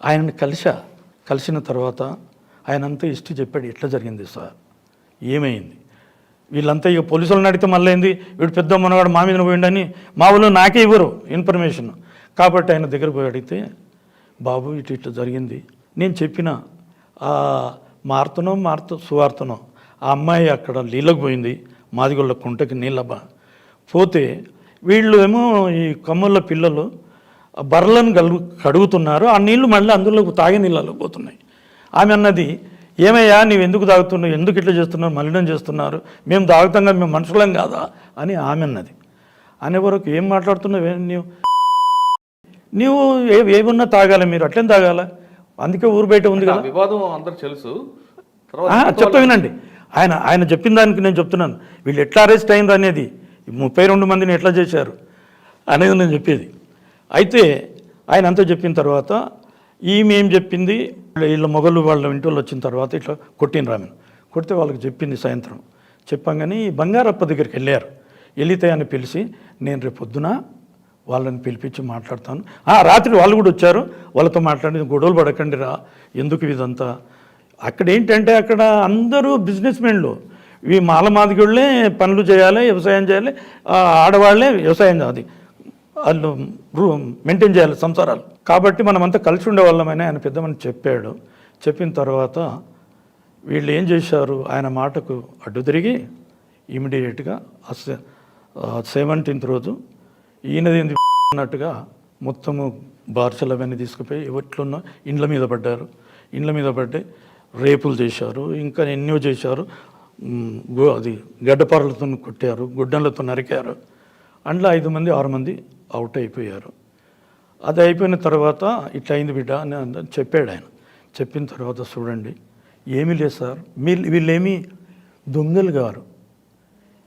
ఆయనని కలిసిన తర్వాత ఆయనంతా హిస్టరీ చెప్పాడు. ఎట్లా జరిగింది సార్, ఏమైంది, వీళ్ళంతా ఇక పోలీసులను అడిగితే మళ్ళీ ఏంది వీడు పెద్ద మనవాడు మా మీద పోయిండని మా వాళ్ళు నాకే ఇవ్వరు ఇన్ఫర్మేషన్. కాబట్టి ఆయన దగ్గర పోయి అడిగితే, బాబు ఇట్లా జరిగింది నేను చెప్పిన మారుతూ సువార్తనో ఆ అమ్మాయి అక్కడ నీళ్ళకు పోయింది, మాదిగొల్ల కుంటకి నీళ్ళ పోతే వీళ్ళు ఏమో ఈ కమ్ముళ్ళ పిల్లలు బర్రెలను కడుగుతున్నారు. ఆ నీళ్లు మళ్ళీ అందులో తాగే నీళ్ళలో పోతున్నాయి. ఆమె అన్నది, ఏమయ్యా నీవు ఎందుకు తాగుతున్నావు, ఎందుకు ఇట్లా చేస్తున్నారు, మలినం చేస్తున్నారు, మేము తాగుతాం కదా, మేము మనుషులం కాదా అని ఆమె అన్నది. అనే వరకు ఏం మాట్లాడుతున్నావు నీవు ఏమున్నా తాగాల, మీరు అట్లేం తాగాల, అందుకే ఊరు బయట ఉంది కదా వివాదం అందరూ తెలుసు. చెప్తా వినండి. ఆయన చెప్పిన దానికి నేను చెప్తున్నాను, వీళ్ళు ఎట్లా అరెస్ట్ అయింది అనేది, 32 మందిని ఎట్లా చేశారు అనేది నేను చెప్పేది. అయితే ఆయన అంతా చెప్పిన తర్వాత ఈమె ఏం చెప్పింది, వీళ్ళ మొగలు వాళ్ళ ఇంటి వచ్చిన తర్వాత ఇట్లా కొట్టిన ఆమెను. కొడితే వాళ్ళకి చెప్పింది సాయంత్రం. చెప్పంగానే ఈ బంగారప్ప దగ్గరికి వెళ్ళారు. వెళితే అని పిలిచి, నేను రేపు పొద్దున వాళ్ళని పిలిపించి మాట్లాడతాను. రాత్రి వాళ్ళు కూడా వచ్చారు, వాళ్ళతో మాట్లాడి గొడవలు పడకండి రా, ఎందుకు ఇదంతా. అక్కడ ఏంటంటే అక్కడ అందరూ బిజినెస్ మెన్లు, ఇవి మాదిగోళ్ళే పనులు చేయాలి, వ్యవసాయం చేయాలి, ఆడవాళ్లే వ్యవసాయం అది వాళ్ళు మెయింటైన్ చేయాలి సంసారాలు. కాబట్టి మనమంతా కలిసి ఉండేవాళ్ళమని ఆయన పెద్దమని చెప్పాడు. చెప్పిన తర్వాత వీళ్ళు ఏం చేశారు, ఆయన మాటకు అడ్డు తిరిగి ఇమీడియట్గా 17th రోజు ఈయనది అన్నట్టుగా మొత్తము బార్చలు అవన్నీ తీసుకుపోయి ఎవట్లున్న ఇండ్ల మీద పడ్డారు. ఇండ్ల మీద పడ్డే రేపులు చేశారు, ఇంకా ఎన్నో చేశారు. అది గడ్డపారలతో కొట్టారు, గుడ్డలతో నరికారు. అందులో 5 మంది 6 మంది అవుట్ అయిపోయారు. అది అయిపోయిన తర్వాత ఇట్లా అయింది బిడ్డ అని చెప్పాడు ఆయన. చెప్పిన తర్వాత చూడండి, ఏమీ లేదు సార్, వీళ్ళేమీ దొంగలు గారు,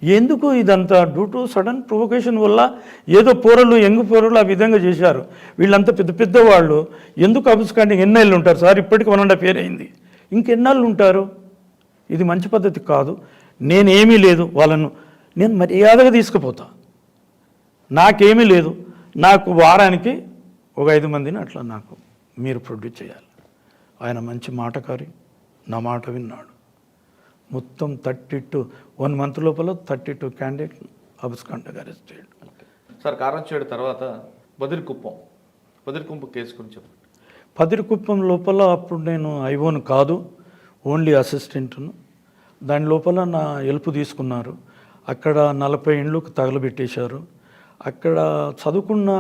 ఎందుకు ఇదంతా డ్యూ టు సడన్ ప్రొవొకేషన్ వల్ల ఏదో పోరలు యంగ్ పోరలు ఆ విధంగా చేశారు. వీళ్ళంతా పెద్ద పెద్ద వాళ్ళు ఎందుకు అబుస్కాండింగ్ ఎన్నేళ్ళు ఉంటారు సార్, ఇప్పటికి 1.5 years అయింది, ఇంకెన్నాళ్ళు ఉంటారు, ఇది మంచి పద్ధతి కాదు. నేనేమీ లేదు, వాళ్ళను నేను మర్యాదగా తీసుకుపోతా, నాకేమీ లేదు, నాకు వారానికి ఒక 5 మందిని అట్లా నాకు మీరు ప్రొడ్యూస్ చేయాలి. ఆయన మంచి మాటకారి, నా మాట విన్నాడు. మొత్తం 1 month లోపల 32 క్యాండిడేట్ అబుస్కాండగా అరెస్ట్ చేయడం. సార్ కారంచేడు తర్వాత బదిరికుప్పం కేసు గురించి చెప్పండి. బదిరికుప్పం లోపల అప్పుడు నేను ఐఓను కాదు, ఓన్లీ అసిస్టెంట్ను. దాని లోపల నా హెల్ప్ తీసుకున్నారు. అక్కడ 40 ఇండ్లకు తగలబెట్టేశారు. అక్కడ చదువుకున్న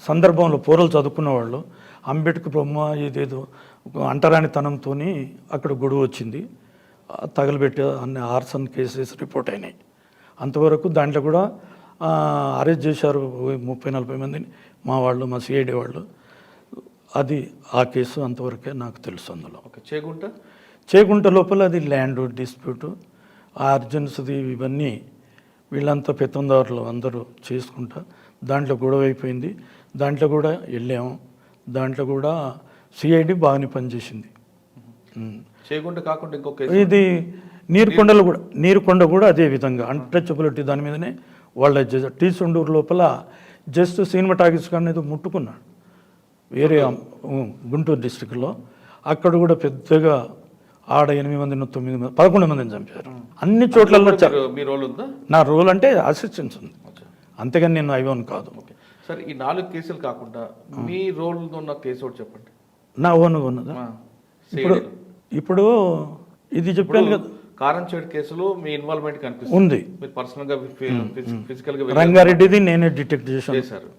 సందర్భంలో పోరలు చదువుకున్న వాళ్ళు అంబేద్కర్ బొమ్మ ఇదేదో అంటరానితనంతో అక్కడ గొడవ వచ్చింది, తగలబెట్టే అన్ని ఆర్సన్ కేసెస్ రిపోర్ట్ అయినాయి. అంతవరకు దాంట్లో కూడా అరెస్ట్ చేశారు 30-40 మందిని, మా వాళ్ళు, మా సిఐడి వాళ్ళు. అది ఆ కేసు అంతవరకే నాకు తెలుసు. అందులో చేగుంట లోపల అది ల్యాండ్ డిస్ప్యూట్, ఆ అర్జెన్సీది ఇవన్నీ వీళ్ళంతా పెత్తందారులు అందరూ చేసుకుంటా దాంట్లో గొడవ అయిపోయింది. దాంట్లో కూడా వెళ్ళాము. దాంట్లో కూడా సిఐడి బాగానే పనిచేసింది. చేగుంట కాకుండా ఇంకొక ఇది నీరుకొండ కూడా అదే విధంగా అన్టచబిలిటీ దాని మీదనే వాళ్ళ టీ సొండూరు లోపల జస్ట్ సినిమాటాగిస్ అనేది ముట్టుకున్నాడు వేరే గుంటూరు డిస్టిక్లో. అక్కడ కూడా పెద్దగా ఆడ 8 మంది 9 మంది 11 మందిని చంపారు. అన్ని చోట్లలో నా రోల్ అంటే అసిస్టెన్స్ ఉంది, అంతేగాని నేను ఐవన్ కాదు. సార్ ఈ 4 కేసులు కాకుండా మీ రోల్ ఉన్న కేసు ఒకటి చెప్పండి. నా ఓన్గా ఉన్నదా? ఇప్పుడు ఇది చెప్పాను కదా, కారంచేడు కేసులో మీ ఇన్వాల్వ్మెంట్ కనిపిస్తుంది ఉంది. మీరు పర్సనల్ గా ఫిజికల్ గా రంగారెడ్డిది నేనే డిటెక్ట్ చేశారు.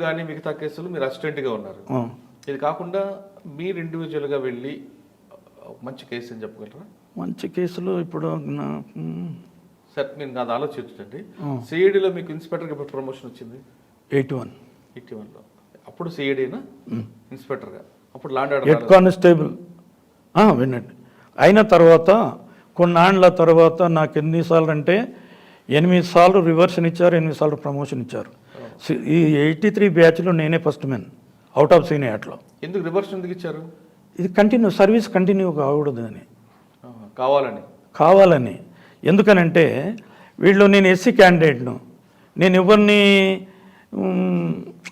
కానీ మిగతా కేసులు మీరు అసిస్టెంట్ గా ఉన్నారు. ఇది కాకుండా మీరు ఇండివిజువల్ గా వెళ్ళి మంచి కేసు అని చెప్పగలరా? మంచి కేసులు ఇప్పుడు సార్ నేను అది ఆలోచించండి. సిఐడిలో మీకు ఇన్స్పెక్టర్గా ఇప్పుడు ప్రమోషన్ వచ్చింది 81లో. అప్పుడు సిఐడినా ఇన్స్పెక్టర్గా, అప్పుడు ల్యాండ్ ఆర్డర్ హెడ్ కానిస్టేబుల్ వినండి. అయిన తర్వాత కొన్నాళ్ళ తర్వాత నాకు ఎన్నిసార్లు అంటే 8 సార్లు రివర్షన్ ఇచ్చారు, 8 సార్లు ప్రమోషన్ ఇచ్చారు. ఈ 83 బ్యాచ్లో నేనే ఫస్ట్ మెన్ అవుట్ ఆఫ్ సీనియర్లో. ఎందుకు రివర్షన్ ఎందుకు ఇచ్చారు? ఇది సర్వీస్ కంటిన్యూ కాకూడదు అని. కావాలని. ఎందుకనంటే వీళ్ళు నేను ఎస్సీ క్యాండిడేట్ను, నేను ఎవరిని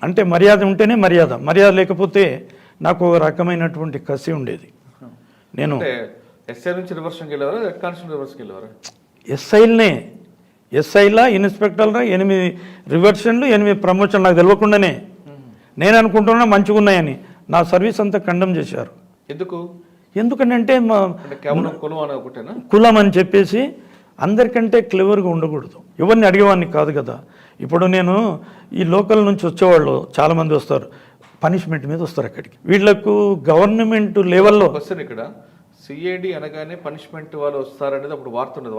అంటే మర్యాద ఉంటేనే మర్యాద లేకపోతే నాకు ఒక రకమైనటువంటి కసి ఉండేది. నేను ఎస్ఐ నుంచి రివర్షన్కి వెళ్ళేవారా, హెడ్ కానిస్టేబుల్ రివర్స్కి వెళ్ళేవారా? ఎస్ఐలా ఇన్స్పెక్టర్లా 8 రివర్షన్లు 8 ప్రమోషన్ నాకు తెలియకుండానే. నేను అనుకుంటున్నా మంచిగా ఉన్నాయని నా సర్వీస్ అంతా కండమ్ చేశారు. ఎందుకంటే కులం అని చెప్పేసి అందరికంటే క్లెవర్గా ఉండకూడదు, ఎవరిని అడిగేవాడిని కాదు కదా. ఇప్పుడు నేను ఈ లోకల్ నుంచి వచ్చేవాళ్ళు చాలామంది వస్తారు, పనిష్మెంట్ మీద వస్తారు అక్కడికి. వీళ్లకు గవర్నమెంట్ లెవెల్లో ఇక్కడ సిఐడి అనగానే పనిష్మెంట్ వాళ్ళు వస్తారనేది అప్పుడు వార్త ఉండదు.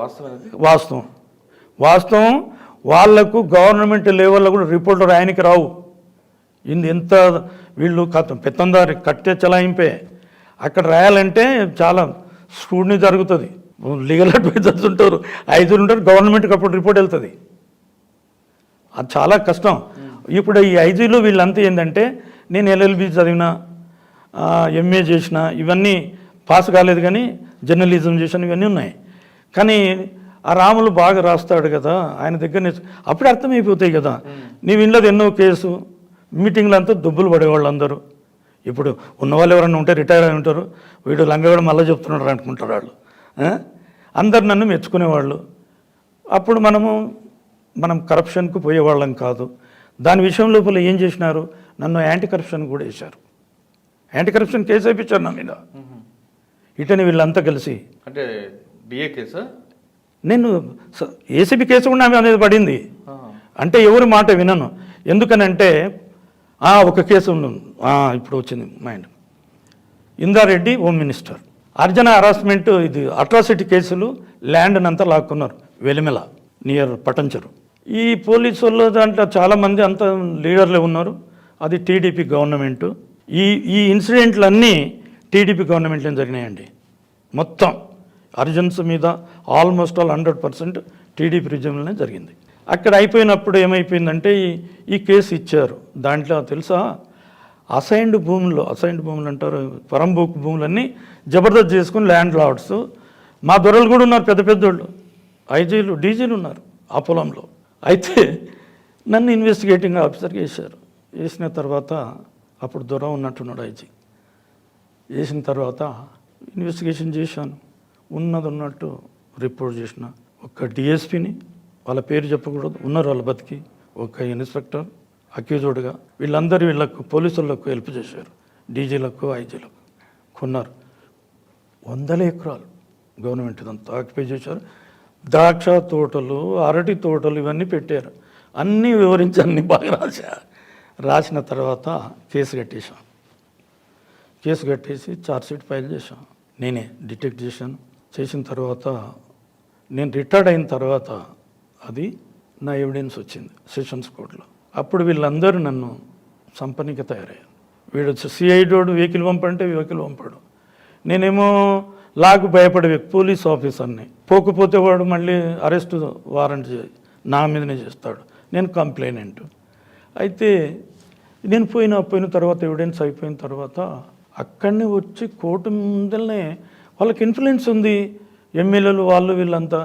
వాస్తవం వాళ్లకు గవర్నమెంట్ లెవెల్లో కూడా రిపోర్ట్లు రాయనికి రావు. ఎంత వీళ్ళు పెత్తందారి కట్టే చలాయింపే. అక్కడ రాయాలంటే చాలా స్క్రూటినీ జరుగుతుంది, లీగల్ అడ్వైజర్స్ ఉంటారు, 5 ఉంటారు, గవర్నమెంట్కి అప్పుడు రిపోర్ట్ వెళ్తుంది. అది చాలా కష్టం. ఇప్పుడు ఈ 5లో వీళ్ళంతా ఏంటంటే నేను LLB చదివిన, MA చేసిన, ఇవన్నీ పాస్ కాలేదు కానీ జర్నలిజం చేసిన ఇవన్నీ ఉన్నాయి. కానీ ఆ రాములు బాగా రాస్తాడు కదా, ఆయన దగ్గర అప్పుడే అర్థమైపోతాయి కదా. నీవు ఇంట్లో ఎన్నో కేసు మీటింగ్లు అంతా దుబ్బులు పడేవాళ్ళు అందరూ. ఇప్పుడు ఉన్నవాళ్ళు ఎవరైనా ఉంటే రిటైర్ అయి ఉంటారు, వీడు లంగ కూడా మళ్ళీ చెప్తున్నాడు అనుకుంటారు వాళ్ళు. అందరు నన్ను మెచ్చుకునేవాళ్ళు. అప్పుడు మనం కరప్షన్కు పోయేవాళ్ళం కాదు. దాని విషయం లోపల ఏం చేసినారు, నన్ను యాంటీ కరప్షన్ కూడా వేశారు. యాంటీ కరప్షన్ కేసు వేయించారు నా మీద. ఇటని వీళ్ళంతా కలిసి. అంటే డిఏ కేసా? నేను ఏసీబీ కేసు కూడా నా మీద పడింది. అంటే ఎవరి మాట వినను. ఎందుకనంటే ఒక కేసు ఇప్పుడు వచ్చింది mind. Indra Reddy home minister, Arjuna harassment, ఇది అట్రాసిటీ కేసులు, ల్యాండ్ అంతా లాక్కున్నారు వెలిమెల నియర్ పటంచెరు. ఈ పోలీసు వాళ్ళు దాంట్లో చాలామంది అంత లీడర్లే ఉన్నారు. అది టీడీపీ గవర్నమెంటు. ఈ ఇన్సిడెంట్లన్నీ టీడీపీ గవర్నమెంట్లో జరిగినాయండి. మొత్తం అర్జన్స్ మీద ఆల్మోస్ట్ 100% టీడీపీ రిజంలోనే జరిగింది. అక్కడ అయిపోయినప్పుడు ఏమైపోయిందంటే ఈ కేసు ఇచ్చారు. దాంట్లో తెలుసా, అసైన్డ్ భూములు అంటారు, పరంబోకు భూములన్నీ జబర్దస్త్ చేసుకుని ల్యాండ్ లార్డ్స్, మా దొరలు కూడా ఉన్నారు, పెద్ద పెద్దోళ్ళు, ఐజీలు డీజీలు ఉన్నారు ఆ పొలంలో. అయితే నన్ను ఇన్వెస్టిగేటింగ్ ఆఫీసర్గా వేసిన తర్వాత అప్పుడు దొర ఉన్నట్టున్నాడు ఐజీ. వేసిన తర్వాత ఇన్వెస్టిగేషన్ చేశాను, ఉన్నట్టు రిపోర్ట్ చేసిన. ఒక డిఎస్పీని, వాళ్ళ పేరు చెప్పకూడదు, ఉన్నారు వాళ్ళ బతికి, ఒక ఇన్స్పెక్టర్ అక్యూజ్డ్గా, వీళ్ళకు పోలీసులకు హెల్ప్ చేశారు, డీజీలకు ఐజీలకు కొన్నారు. 100 ఎకరాలు గవర్నమెంట్ అంతా ఆక్యుపై చేశారు. ద్రాక్ష తోటలు, అరటి తోటలు ఇవన్నీ పెట్టారు. అన్నీ వివరించి అన్నీ బాగా రాసిన తర్వాత కేసు కట్టేసి ఛార్జ్షీట్ ఫైల్ చేశాం. నేనే డిటెక్ట్ చేసిన తర్వాత నేను రిటైర్డ్ అయిన తర్వాత అది నా ఎవిడెన్స్ వచ్చింది సెషన్స్ కోర్టులో. అప్పుడు వీళ్ళందరూ నన్ను సంపన్నిగా తయారయ్యారు. వీడు సిఐడోడు వెహికల్ పంపంటే వెహికల్ పంపాడు. నేనేమో లాకు భయపడే పోలీస్ ఆఫీసర్ని, పోకపోతే వాడు మళ్ళీ అరెస్ట్ వారెంట్ నా మీదనే చేస్తాడు, నేను కంప్లైనెంట్. అయితే నేను పోయిన తర్వాత ఎవిడెన్స్ అయిపోయిన తర్వాత అక్కడనే వచ్చి కోర్టు ముందరనే వాళ్ళకి ఇన్ఫ్లుయెన్స్ ఉంది, ఎమ్మెల్యేలు వాళ్ళు వీళ్ళంతా.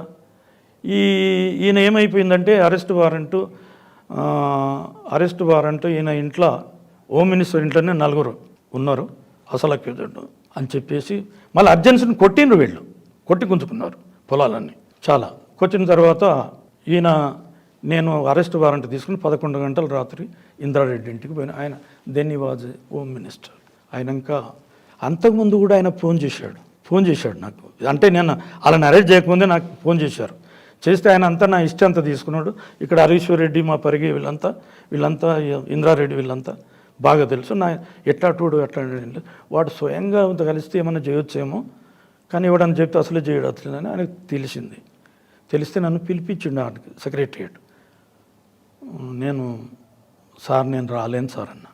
ఈయన ఏమైపోయిందంటే అరెస్ట్ వారెంట్ ఈయన ఇంట్లో, హోమ్ మినిస్టర్ ఇంట్లోనే 4 ఉన్నారు అసలు అక్యూజ్డ్ అని చెప్పేసి మళ్ళీ అర్జెన్సీని కొట్టిండ్రు. వీళ్ళు కొట్టి గుంజుకున్నారు పొలాలన్నీ చాలా. కొట్టిన తర్వాత నేను అరెస్ట్ వారెంట్ తీసుకుని 11 గంటల రాత్రి ఇంద్రారెడ్డి ఇంటికి పోయిన. ఆయన then he was home minister. అయినాక అంతకుముందు కూడా ఆయన ఫోన్ చేశాడు నాకు. అంటే నేను వాళ్ళని అరెస్ట్ చేయకముందే నాకు ఫోన్ చేశారు. చేస్తే ఆయన అంతా నా ఇష్టం అంతా తీసుకున్నాడు. ఇక్కడ హరీశ్వర్ రెడ్డి, మా పరిగి వీళ్ళంతా ఇంద్రారెడ్డి వీళ్ళంతా బాగా తెలుసు. ఎట్లా వాడు స్వయంగా కలిస్తే ఏమైనా చేయొచ్చేమో, కానీ ఇవ్వడని చెప్తే అసలే చేయడు అని ఆయనకు తెలిస్తే నన్ను పిలిపించిండు ఆడికి సెక్రటరియట్. నేను రాలేను సార్ అన్న.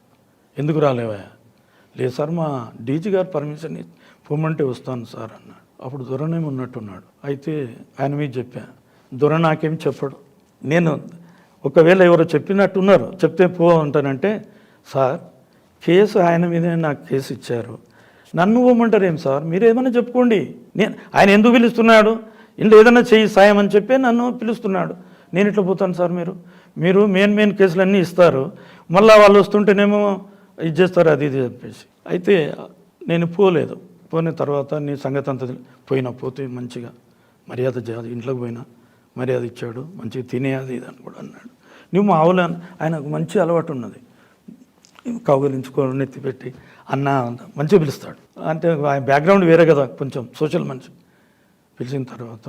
ఎందుకు రాలేవా? లేదు సార్, మా డీజీ గారు పర్మిషన్ పొమ్మంటే వస్తాను సార్ అన్నాడు. అప్పుడు దొరనేమి ఉన్నట్టున్నాడు. అయితే ఆయన మీద చెప్పా. దొర నాకేం చెప్పడు. నేను ఒకవేళ ఎవరో చెప్పినట్టున్నారు, చెప్తే పో అంటానంటే, సార్ కేసు ఆయన మీదే నాకు కేసు ఇచ్చారు, నన్ను పోమంటారు ఏం సార్, మీరు ఏమైనా చెప్పుకోండి. ఆయన ఎందుకు పిలుస్తున్నాడు, ఇంట్లో ఏదైనా చేయి సాయం అని చెప్పి నన్ను పిలుస్తున్నాడు. నేను ఇట్లా పోతాను సార్, మీరు మెయిన్ కేసులన్నీ ఇస్తారు, మళ్ళీ వాళ్ళు వస్తుంటేనేమో ఇది చేస్తారు, అది ఇది చెప్పేసి. అయితే నేను పోలేదు. పోయిన తర్వాత నీ సంగతి అంతా పోతే మంచిగా మర్యాద చేయాలి, ఇంట్లోకి పోయినా మర్యాద ఇచ్చాడు, మంచిగా తినేది ఇది అని కూడా అన్నాడు. నువ్వు మా ఆవులు ఆయనకు మంచి అలవాటు ఉన్నది, కౌగలించుకొని నెత్తిపెట్టి అన్న మంచిగా పిలుస్తాడు. అంటే ఆయన బ్యాక్గ్రౌండ్ వేరే కదా, కొంచెం సోషల్ మనిషి. పిలిచిన తర్వాత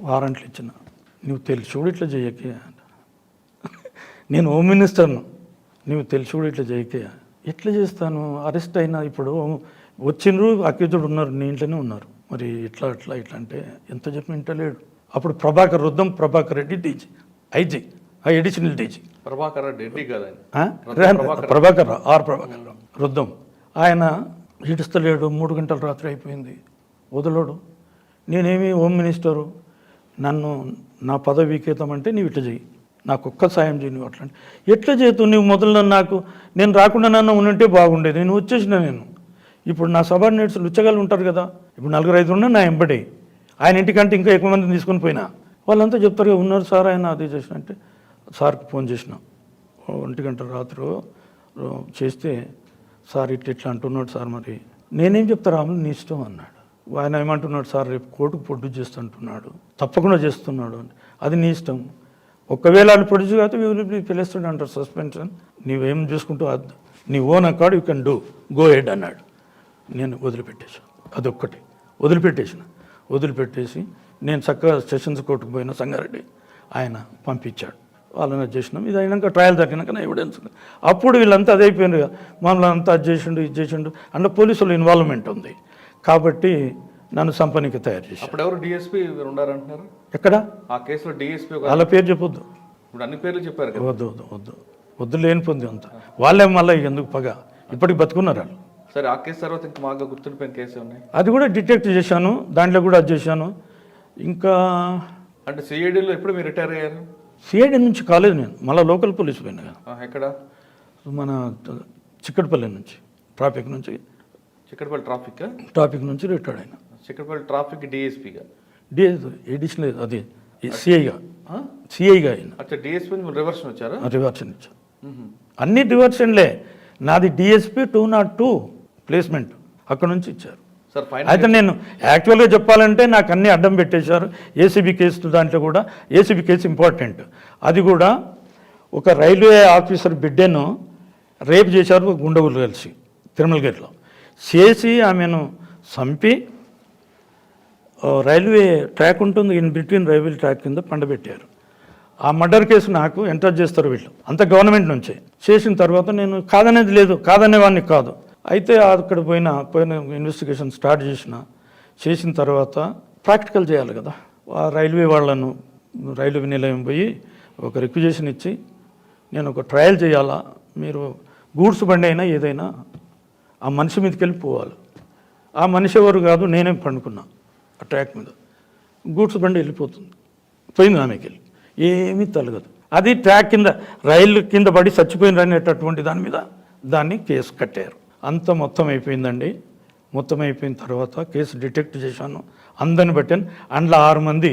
వారంట్లు ఇచ్చిన, నువ్వు తెలిసి కూడా ఇట్లా చేయకే, నేను హోమ్ మినిస్టర్ను, నువ్వు తెలిసి కూడా ఇట్లా చేయకే. ఎట్లా చేస్తాను, అరెస్ట్ అయినా ఇప్పుడు వచ్చిండ్రు, అక్యూజ్డ్ ఉన్నారు, నీ ఇంట్లోనే ఉన్నారు, మరి ఇట్లా అంటే ఎంత చెప్పి ఇంటలేడు. అప్పుడు Ruddam Prabhakar Reddy DG, IG, additional DG Prabhakar Reddy కదా, ప్రభాకర్ రుద్దం. ఆయన ఇడుస్తలేడు, 3 గంటల రాత్రి అయిపోయింది, వదలడు. నేనేమి హోమ్ మినిస్టరు, నన్ను నా పదవి వీకేతామంటే నీవు ఇట్లా చేయి, నాకు ఒక్క సాయం చేయి, నువ్వు అట్లా ఎట్లా చేస్తావు, నువ్వు మొదలు నాకు నేను రాకుండా నన్ను ఉంటే బాగుండేది, నేను వచ్చేసిన. నేను ఇప్పుడు నా సబార్డినేట్స్ లుచ్చగాళ్ళు ఉంటారు కదా, ఇప్పుడు 4-5 ఉన్నా నా ఎంబడి, ఆయన ఇంటికంటే ఇంకా ఎక్కువ మందిని తీసుకొని పోయినా వాళ్ళంతా చెప్తారు కదా, ఉన్నారు సార్ ఆయన అది చేసిన అంటే. సార్కి ఫోన్ చేసిన 1 గంట రాత్రి చేస్తే, సార్ ఇట్లా అంటున్నాడు సార్, మరి నేనేం చెప్తా రాములు, నీ ఇష్టం అన్నాడు. ఆయన ఏమంటున్నాడు, సార్ రేపు కోర్టుకు ప్రొడ్యూస్ చేస్తుంటున్నాడు, తప్పకుండా చేస్తున్నాడు అని. అది నీ ఇష్టం, ఒకవేళ వాళ్ళు ప్రొడ్యూస్ కాకపోతే విల్ బి పిలుస్తాడు అంటారు సస్పెన్షన్, నువ్వేం చూసుకుంటూ నీ own accord you can do, go head అన్నాడు. నేను వదిలిపెట్టేసాను, అదొక్కటి వదిలిపెట్టేసి నేను చక్కగా సెషన్స్ కోర్టుకు పోయిన సంగారెడ్డి, ఆయన పంపించాడు, వాళ్ళని అది చేసినాం. ఇది అయినాక ట్రయల్ జరిగినాక నా ఎవిడెన్స్, అప్పుడు వీళ్ళంతా అది అయిపోయింది కదా, మమ్మల్ని అంతా అది చేసిండు ఇది చేసిండు అంటే పోలీసుల ఇన్వాల్వ్మెంట్ ఉంది కాబట్టి నన్ను సంపనికి తయారు చేసి. అప్పుడు ఎవరు డిఎస్పీ ఉన్నారంటున్నారు ఎక్కడ ఆ కేసులో డిఎస్పీ, వాళ్ళ పేరు చెప్పొద్దు, ఇప్పుడు అన్ని పేర్లు చెప్పారు కదా. వద్దు లేని పొంది అంతా వాళ్ళే, మళ్ళీ ఎందుకు పగ, ఇప్పటికి బతుకున్నారు వాళ్ళు. సరే, ఆ కేసు తర్వాత ఇంకా మాకు గుర్తుండిపోయిన కేసు ఉన్నాయి, అది కూడా డిటెక్ట్ చేశాను, దాంట్లో కూడా అది చేశాను. ఇంకా అంటే సిఐడిలో ఎప్పుడు మీరు రిటైర్ అయ్యారు? సిఐడి నుంచి కాలేదు, నేను మళ్ళీ లోకల్ పోలీస్ పోయినా కదా. ఎక్కడ? మన చిక్కడపల్లి నుంచి, ట్రాఫిక్ నుంచి. చిక్కడపల్లి ట్రాఫిక్ నుంచి రిటైర్డ్ అయినా. చిక్కడపల్లి ట్రాఫిక్ డిఎస్పీగా, ఎడిషనల్ అది సిఐగా అయినా. అచ్చా, డిఎస్పీ రివర్షన్ వచ్చారా? రివర్షన్ ఇచ్చా, అన్ని రివర్షన్లే. నాది డిఎస్పీ 202 ప్లేస్మెంట్, అక్కడ నుంచి ఇచ్చారు. అయితే నేను యాక్చువల్గా చెప్పాలంటే నాకు అన్నీ అడ్డం పెట్టేశారు. ఏసీబీ కేసు, దాంట్లో కూడా ఏసీబీ కేసు ఇంపార్టెంట్. అది కూడా ఒక రైల్వే ఆఫీసర్ బిడ్డను రేపు చేశారు గుండగులు కలిసి తిరుమలగిరిలో చేసి, ఆమెను చంపి రైల్వే ట్రాక్ ఉంటుంది, ఇన్ బిట్వీన్ రైల్వే ట్రాక్ కింద పండబెట్టారు. ఆ మర్డర్ కేసు నాకు ఎంటర్ చేస్తారు వీళ్ళు, అంత గవర్నమెంట్ నుంచే. చేసిన తర్వాత నేను కాదనేది లేదు, కాదనేవాడిని కాదు. అయితే అక్కడ పోయిన ఇన్వెస్టిగేషన్ స్టార్ట్ చేసిన తర్వాత ప్రాక్టికల్ చేయాలి కదా. ఆ రైల్వే వాళ్ళను, రైల్వే నిలయం పోయి ఒక రిక్విజేషన్ ఇచ్చి, నేను ఒక ట్రయల్ చేయాలా, మీరు గూడ్స్ బండి అయినా ఏదైనా ఆ మనిషి మీదకి వెళ్ళి పోవాలి. ఆ మనిషి ఎవరు కాదు, నేనే పండుకున్నా ఆ ట్రాక్ మీద, గూడ్స్ బండి వెళ్ళిపోతుంది, పోయింది ఆమెకి వెళ్ళి, ఏమీ తలగదు. అది ట్రాక్ కింద రైలు కింద పడి చచ్చిపోయింది అనేటటువంటి దాని మీద దాన్ని కేసు కట్టారు. అంత మొత్తం అయిపోయిందండి. మొత్తం అయిపోయిన తర్వాత కేసు డిటెక్ట్ చేశాను, అందరిని పెట్టాను. అందులో 6 మంది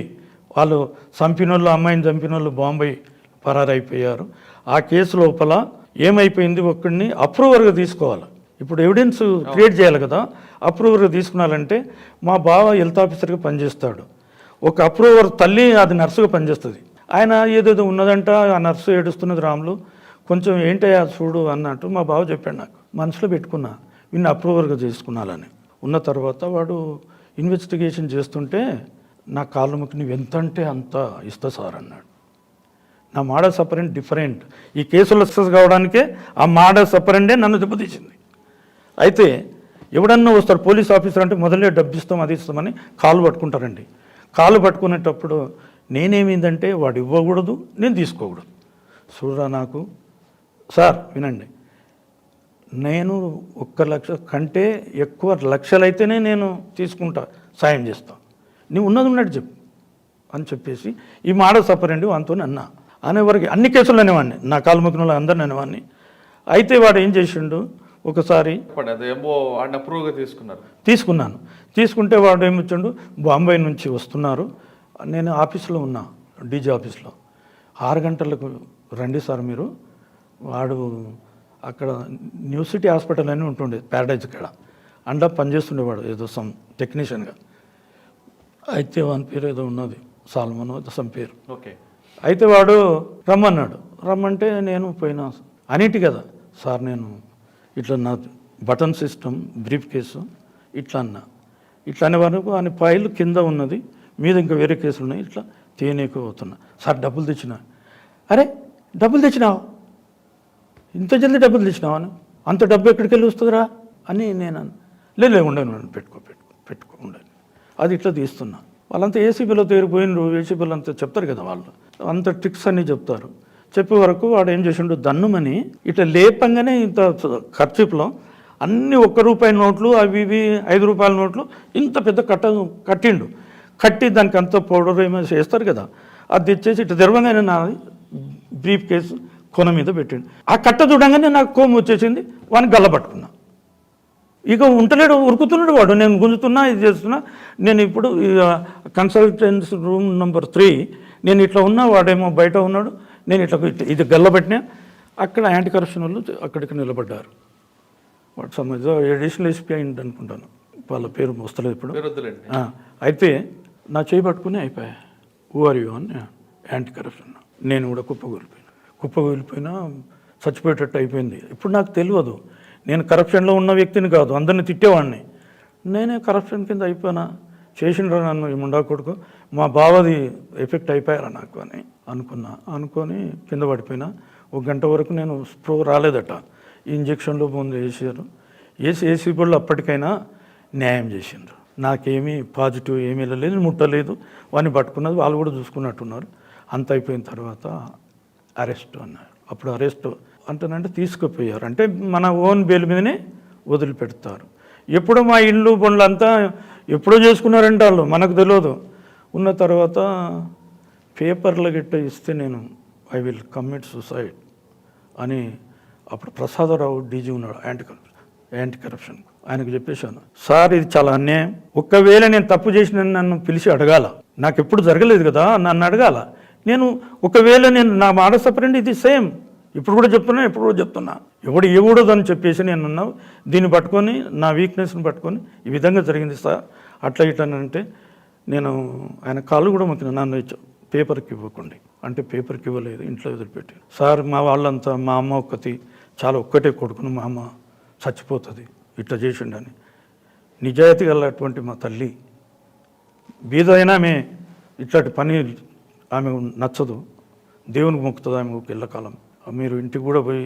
వాళ్ళు చంపినోళ్ళు, అమ్మాయిని చంపినోళ్ళు బాంబే పరారైపోయారు. ఆ కేసు లోపల ఏమైపోయింది, ఒక్కడిని అప్రూవర్గా తీసుకోవాలి. ఇప్పుడు ఎవిడెన్స్ క్రియేట్ చేయాలి కదా, అప్రూవర్గా తీసుకున్నారంటే మా బావ హెల్త్ ఆఫీసర్గా పనిచేస్తాడు, ఒక అప్రూవర్ తల్లి అది నర్సుగా పనిచేస్తుంది. ఆయన ఏదేదో ఉన్నదంట, ఆ నర్సు ఏడుస్తున్నది, రాములు కొంచెం ఏంటయ్యా చూడు అన్నట్టు మా బావ చెప్పాడు. నాకు మనసులో పెట్టుకున్నా, వీడిని అప్రూవర్గా చేసుకున్నాలని. ఉన్న తర్వాత వాడు ఇన్వెస్టిగేషన్ చేస్తుంటే నా కాళ్ళు ముక్కి నువ్వు ఎంత అంటే అంత ఇస్తా సార్ అన్నాడు. నా మోడస్ ఆపరెండి డిఫరెంట్. ఈ కేసులో సక్సెస్ కావడానికే ఆ మోడస్ ఆపరెండే నన్ను దెబ్బతీసింది. అయితే ఎవడన్నా వస్తారు పోలీస్ ఆఫీసర్ అంటే మొదలే డబ్బు ఇస్తాం, అది ఇస్తామని కాళ్ళు పట్టుకుంటారండి. కాళ్ళు పట్టుకునేటప్పుడు నేనేమిందంటే వాడు ఇవ్వకూడదు, నేను తీసుకోకూడదు. చూడరా నాకు సార్ వినండి, నేను 1 లక్ష కంటే ఎక్కువ లక్షలైతేనే నేను తీసుకుంటా, సాయం చేస్తాను, నీవు ఉన్నది ఉన్నట్టు చెప్పు అని చెప్పేసి ఈ మాట సపరండి అంతో అనేవారికి అన్ని కేసులు అనేవాడిని, నా కాలు మొక్కిన అందరిని అనేవాడిని. అయితే వాడు ఏం చేసిండు, ఒకసారి చెప్పండి, అదేమో ఆయన అప్రూవ్గా తీసుకున్నారు. తీసుకుంటే వాడు ఏమిచ్చాడు, బాంబే నుంచి వస్తున్నారు, నేను ఆఫీస్లో ఉన్నా, డీజీ ఆఫీస్లో. 6 గంటలకు రండి సార్ మీరు. వాడు అక్కడ న్యూ సిటీ హాస్పిటల్ అని ఉంటుండే ప్యారడైజ్ కాడ, అండా పనిచేస్తుండేవాడు ఏదో సమ్ టెక్నీషియన్గా. అయితే వాని పేరు ఏదో ఉన్నది, సాల్మన్ సమ్ పేరు. ఓకే. అయితే వాడు రమ్మన్నాడు. రమ్మంటే నేను పోయినా, అన్నిటి కదా సార్, నేను ఇట్లా నా బటన్ సిస్టమ్ బ్రీఫ్ కేసు ఇట్లా అన్నా. ఇట్లా అనే వరకు ఆయన ఫైల్ కింద ఉన్నది, మీద ఇంకా వేరే కేసులు ఉన్నాయి, ఇట్లా తేనీకు పోతున్నా. సార్ డబ్బులు తెచ్చినా. అరే డబ్బులు తెచ్చినావు, ఇంత జల్దీ డబ్బులు తెచ్చినావు అని, అంత డబ్బు ఎక్కడికి వెళ్ళి వస్తుందిరా అని నేను లేదు ఉండను, పెట్టుకో ఉండను. అది ఇట్లా తీస్తున్నా. వాళ్ళంతా ఏసీబీలో తేరిపోయినరు, ఏసీబీలో అంతా చెప్తారు కదా వాళ్ళు, అంత ట్రిక్స్ అన్నీ చెప్తారు. చెప్పే వరకు వాడు ఏం చేసిండు, దన్నుమని ఇట్లా లేపంగానే ఇంత ఖర్చులో అన్ని ₹1 నోట్లు, అవి ఇవి ₹5 నోట్లు, ఇంత పెద్ద కట్టిండు. కట్టి దానికి అంత పౌడర్ ఏమో చేస్తారు కదా, అది తెచ్చేసి ఇట్లా తెరవగానే నా బ్రీఫ్ కేసు కొన మీద పెట్టిండు. ఆ కట్ట చూడంగానే నాకు కోపం వచ్చేసింది, వాడిని గల్ల పట్టుకున్నా. ఇక ఉంటలేడు, ఉరుకుతున్నాడు వాడు, నేను గుంజుతున్నా, ఇది చేస్తున్నా. నేను ఇప్పుడు కన్సల్టెన్స్ రూమ్ నెంబర్ 3 నేను ఇట్లా ఉన్నా, వాడేమో బయట ఉన్నాడు, నేను ఇట్లా ఇది గల్లబట్టినా. అక్కడ యాంటీ కరప్షన్ వాళ్ళు అక్కడికి నిలబడ్డారు. వాడు సమాజ అడిషనల్ ఎస్పీ అయింది అనుకుంటాను, వాళ్ళ పేరు వస్తలేదు ఇప్పుడు. అయితే నా చేయి పట్టుకుని అయిపోయా, ఊఆర్యూ అని యాంటీ కరప్షన్. నేను కూడా కుప్పగూలిపోయినా చచ్చిపోయేటట్టు అయిపోయింది. ఇప్పుడు నాకు తెలియదు, నేను కరప్షన్లో ఉన్న వ్యక్తిని కాదు, అందరిని తిట్టేవాడిని. నేనే కరప్షన్ కింద అయిపోయినా, చేసిండ్రా నన్ను ఈ ముండా కొడుకు, మా బావది ఎఫెక్ట్ అయిపోయారా నాకు అని అనుకొని కింద పడిపోయినా. 1 గంట వరకు నేను స్ప్రో రాలేదట, ఇంజక్షన్లు ముందు వేసారు. ఏసీబీలో అప్పటికైనా న్యాయం చేసిండ్రు. నాకేమీ పాజిటివ్ ఏమీ వెళ్ళలేదు, ముట్టలేదు. వాడిని పట్టుకున్నది వాళ్ళు కూడా చూసుకున్నట్టున్నారు. అంత అయిపోయిన తర్వాత అరెస్ట్ అన్నారు. అప్పుడు అరెస్ట్ అంటేనంటే తీసుకుపోయారు, అంటే మన ఓన్ బెయిల్ మీదనే వదిలిపెడతారు. ఎప్పుడో మా ఇల్లు పనులు అంతా ఎప్పుడో చేసుకున్నారంటే వాళ్ళు, మనకు తెలియదు. ఉన్న తర్వాత పేపర్లు గిట్ట ఇస్తే నేను ఐ విల్ కమిట్ సూసైడ్ అని అప్పుడు ప్రసాదరావు డీజీ ఉన్నాడు యాంటీ కరప్షన్, ఆయనకు చెప్పేశాను, సార్ ఇది చాలా అన్యాయం, ఒక్కవేళ నేను తప్పు చేసిన నన్ను పిలిచి అడగాల, నాకు ఎప్పుడు జరగలేదు కదా, నన్ను అడగాల. నేను ఒకవేళ నేను నా మాట సపరేండి, ఇది సేమ్, ఇప్పుడు కూడా చెప్తున్నా, ఎవడు ఇవ్వకూడదని చెప్పేసి నేను ఉన్నావు. దీన్ని పట్టుకొని నా వీక్నెస్ని పట్టుకొని ఈ విధంగా జరిగింది సార్, అట్లా ఇట్లా. నేను ఆయన కాళ్ళు కూడా మొక్కిన, నన్ను పేపర్కి ఇవ్వకండి అంటే పేపర్కి ఇవ్వలేదు, ఇంట్లో వదిలిపెట్టాను. సార్ మా వాళ్ళంతా, మా అమ్మ ఒక్కటే కొడుకును, మా అమ్మ చచ్చిపోతుంది ఇట్లా చేసిండని. నిజాయితీ గలటువంటి మా తల్లి, బీదైనా ఆమె ఇట్లాంటి పని ఆమె నచ్చదు, దేవునికి మొక్కుతుంది ఆమె ఎల్లకాలం. మీరు ఇంటికి కూడా పోయి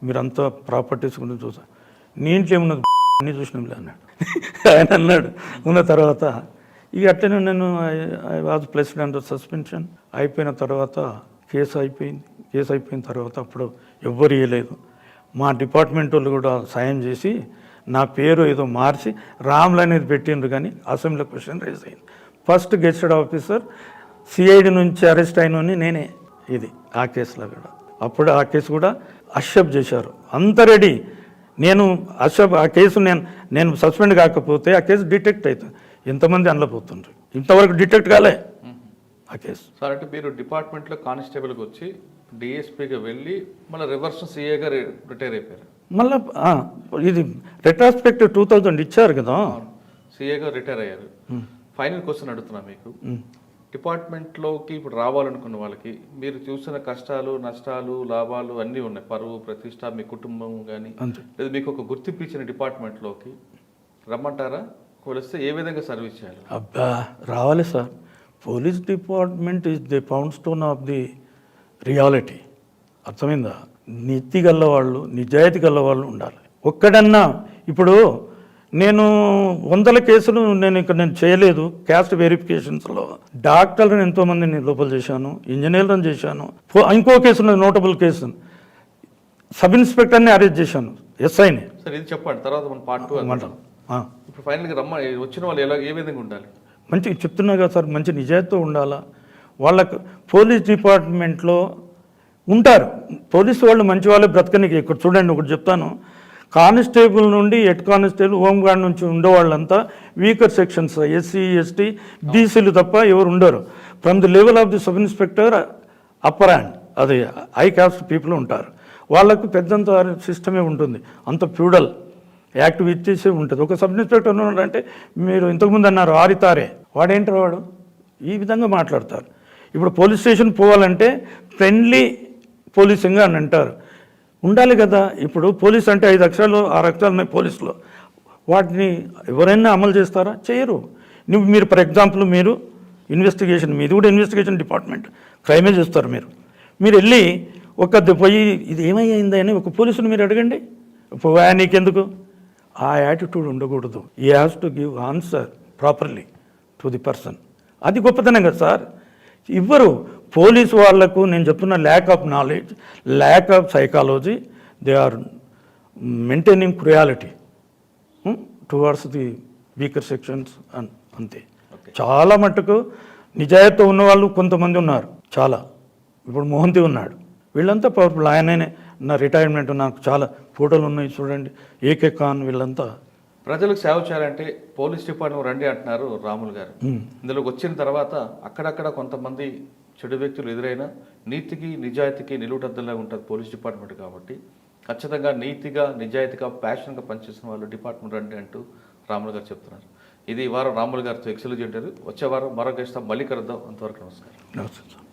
మీరంతా ప్రాపర్టీస్ గురించి చూసా, నీ ఇంట్లో ఏమున్నది అన్నీ చూసినాంలే అన్నాడు. ఆయన అన్నాడు. ఉన్న తర్వాత ఇక అట్లనే నేను I was placed under suspension. అయిపోయిన తర్వాత కేసు అయిపోయిన తర్వాత అప్పుడు ఎవ్వరు ఇవ్వలేదు. మా డిపార్ట్మెంట్ వాళ్ళు కూడా సాయం చేసి నా పేరు ఏదో మార్చి రామ్లు అనేది పెట్టిండ్రు, కానీ అసెంబ్లీ క్వశ్చన్ రైజ్ అయింది. ఫస్ట్ గెస్టెడ్ ఆఫీసర్ సిఐడి నుంచి అరెస్ట్ అయినని నేనే, ఇది ఆ కేసులో కూడా. అప్పుడు ఆ కేసు కూడా అక్సెప్ట్ చేశారు, అంత రెడీ. నేను ఆ కేసు నేను సస్పెండ్ కాకపోతే ఆ కేసు డిటెక్ట్ అవుతుంది. ఎంతమంది అందులో పోతుండ్రు, ఇంతవరకు డిటెక్ట్ కాలే ఆ కేసు. సార్ అంటే మీరు డిపార్ట్మెంట్లో కానిస్టేబుల్కి వచ్చి డిఎస్పీగా వెళ్ళి మళ్ళీ రివర్స్ సిఏగా రిటైర్ అయిపోయారు. మళ్ళీ ఇది రెట్రాస్పెక్టివ్ 2000 ఇచ్చారు కదా, సిఏగా రిటైర్ అయ్యారు. ఫైనల్ క్వశ్చన్ అడుగుతున్నా మీకు, డిపార్ట్మెంట్లోకి ఇప్పుడు రావాలనుకున్న వాళ్ళకి మీరు చూసిన కష్టాలు, నష్టాలు, లాభాలు అన్నీ ఉన్నాయి, పరువు, ప్రతిష్ట, మీ కుటుంబం కానీ, లేదా మీకు ఒక గుర్తింపు ఇచ్చిన డిపార్ట్మెంట్లోకి రమ్మంటారా? వస్తే ఏ విధంగా సర్వీస్ చేయాలి? అబ్బా రావాలి sir. Police department is the pound stone of the reality. అర్థమైందా? నీతి గల్లవాళ్ళు, నిజాయితీ గల్లవాళ్ళు ఉండాలి. ఒక్కడన్నా ఇప్పుడు నేను 100 కేసులు నేను చేయలేదు. క్యాస్ట్ వెరిఫికేషన్స్లో డాక్టర్లను ఎంతోమందిని లోపల చేశాను, ఇంజనీర్లను చేశాను. ఇంకో కేసు నోటబుల్ కేసు, సబ్ ఇన్స్పెక్టర్ని అరెస్ట్ చేశాను, ఎస్ఐని. సార్ ఇది చెప్పండి, తర్వాత మనం పార్ట్ 2 అంటాం. ఇప్పుడు ఫైనల్గా వచ్చిన వాళ్ళు ఏ విధంగా ఉండాలి? మంచి చెప్తున్నా కదా సార్, మంచి నిజాయితీతో ఉండాలా. వాళ్ళకు పోలీస్ డిపార్ట్మెంట్లో ఉంటారు, పోలీసు వాళ్ళు మంచి వాళ్ళే బ్రతకనికి. ఇక్కడ చూడండి ఒకటి చెప్తాను, కానిస్టేబుల్ నుండి హెడ్ కానిస్టేబుల్ హోంగార్డ్ నుంచి ఉండేవాళ్ళంతా వీకర్ సెక్షన్స్, ఎస్సీ ఎస్టీ బీసీలు తప్ప ఎవరు ఉండరు. From the level of the sub inspector upper hand అది హై కాస్ట్ పీపుల్ ఉంటారు. వాళ్ళకు పెద్దంత సిస్టమే ఉంటుంది, అంత ఫ్యూడల్ యాక్టివ్ ఇచ్చేసి ఉంటుంది. ఒక సబ్ ఇన్స్పెక్టర్ ఉన్నాడంటే మీరు ఇంతకుముందు అన్నారు ఆరితారే, వాడేంటారు వాడు ఈ విధంగా మాట్లాడతారు. ఇప్పుడు పోలీస్ స్టేషన్ పోవాలంటే ఫ్రెండ్లీ పోలీసింగ్ అని అంటారు, ఉండాలి కదా. ఇప్పుడు పోలీస్ అంటే 5 అక్షరాలు 6 అక్షరాలు ఉన్నాయి పోలీసులో, వాటిని ఎవరైనా అమలు చేస్తారా? చేయరు. మీరు ఫర్ ఎగ్జాంపుల్ మీరు ఇన్వెస్టిగేషన్, మీది కూడా ఇన్వెస్టిగేషన్ డిపార్ట్మెంట్, క్రైమే చేస్తారు మీరు వెళ్ళి పోయి ఇది ఏమైంది అని ఒక పోలీసుని మీరు అడగండి, పోయా నీకెందుకు, ఆ యాటిట్యూడ్ ఉండకూడదు. ఈ has to give answer properly to the person. అది గొప్పతనం కదా సార్. ఇవ్వరు పోలీసు వాళ్లకు. నేను చెప్తున్న lack of knowledge, lack of psychology, they are maintaining cruelty towards the weaker sections అంతే. చాలా మట్టుకు నిజాయితీ ఉన్నవాళ్ళు కొంతమంది ఉన్నారు చాలా. ఇప్పుడు మోహంతి ఉన్నాడు, వీళ్ళంతా పవర్ఫుల్. ఆయననే నా రిటైర్మెంట్ నాకు చాలా ఫోటోలు ఉన్నాయి చూడండి, ఏకే ఖాన్, వీళ్ళంతా. ప్రజలకు సేవ చేయాలంటే పోలీస్ డిపార్ట్మెంట్ రండి అంటున్నారు రాములు గారు. ఇందులోకి వచ్చిన తర్వాత అక్కడక్కడ కొంతమంది చెడు వ్యక్తులు ఎదురైనా నీతికి నిజాయితీకి నిలువుటద్దులా ఉంటుంది పోలీస్ డిపార్ట్మెంట్. కాబట్టి ఖచ్చితంగా నీతిగా నిజాయితీగా ప్యాషన్గా పనిచేసిన వాళ్ళు డిపార్ట్మెంట్ రండి అంటూ రాములు గారు చెప్తున్నారు. ఇది ఈ వారం రాములు గారితో ఎక్సలెంట్ ఇంటర్వ్యూ. వచ్చే వారం మరొక మళ్ళీ కలుద్దాం. అంతవరకు నమస్కారం. నమస్తే.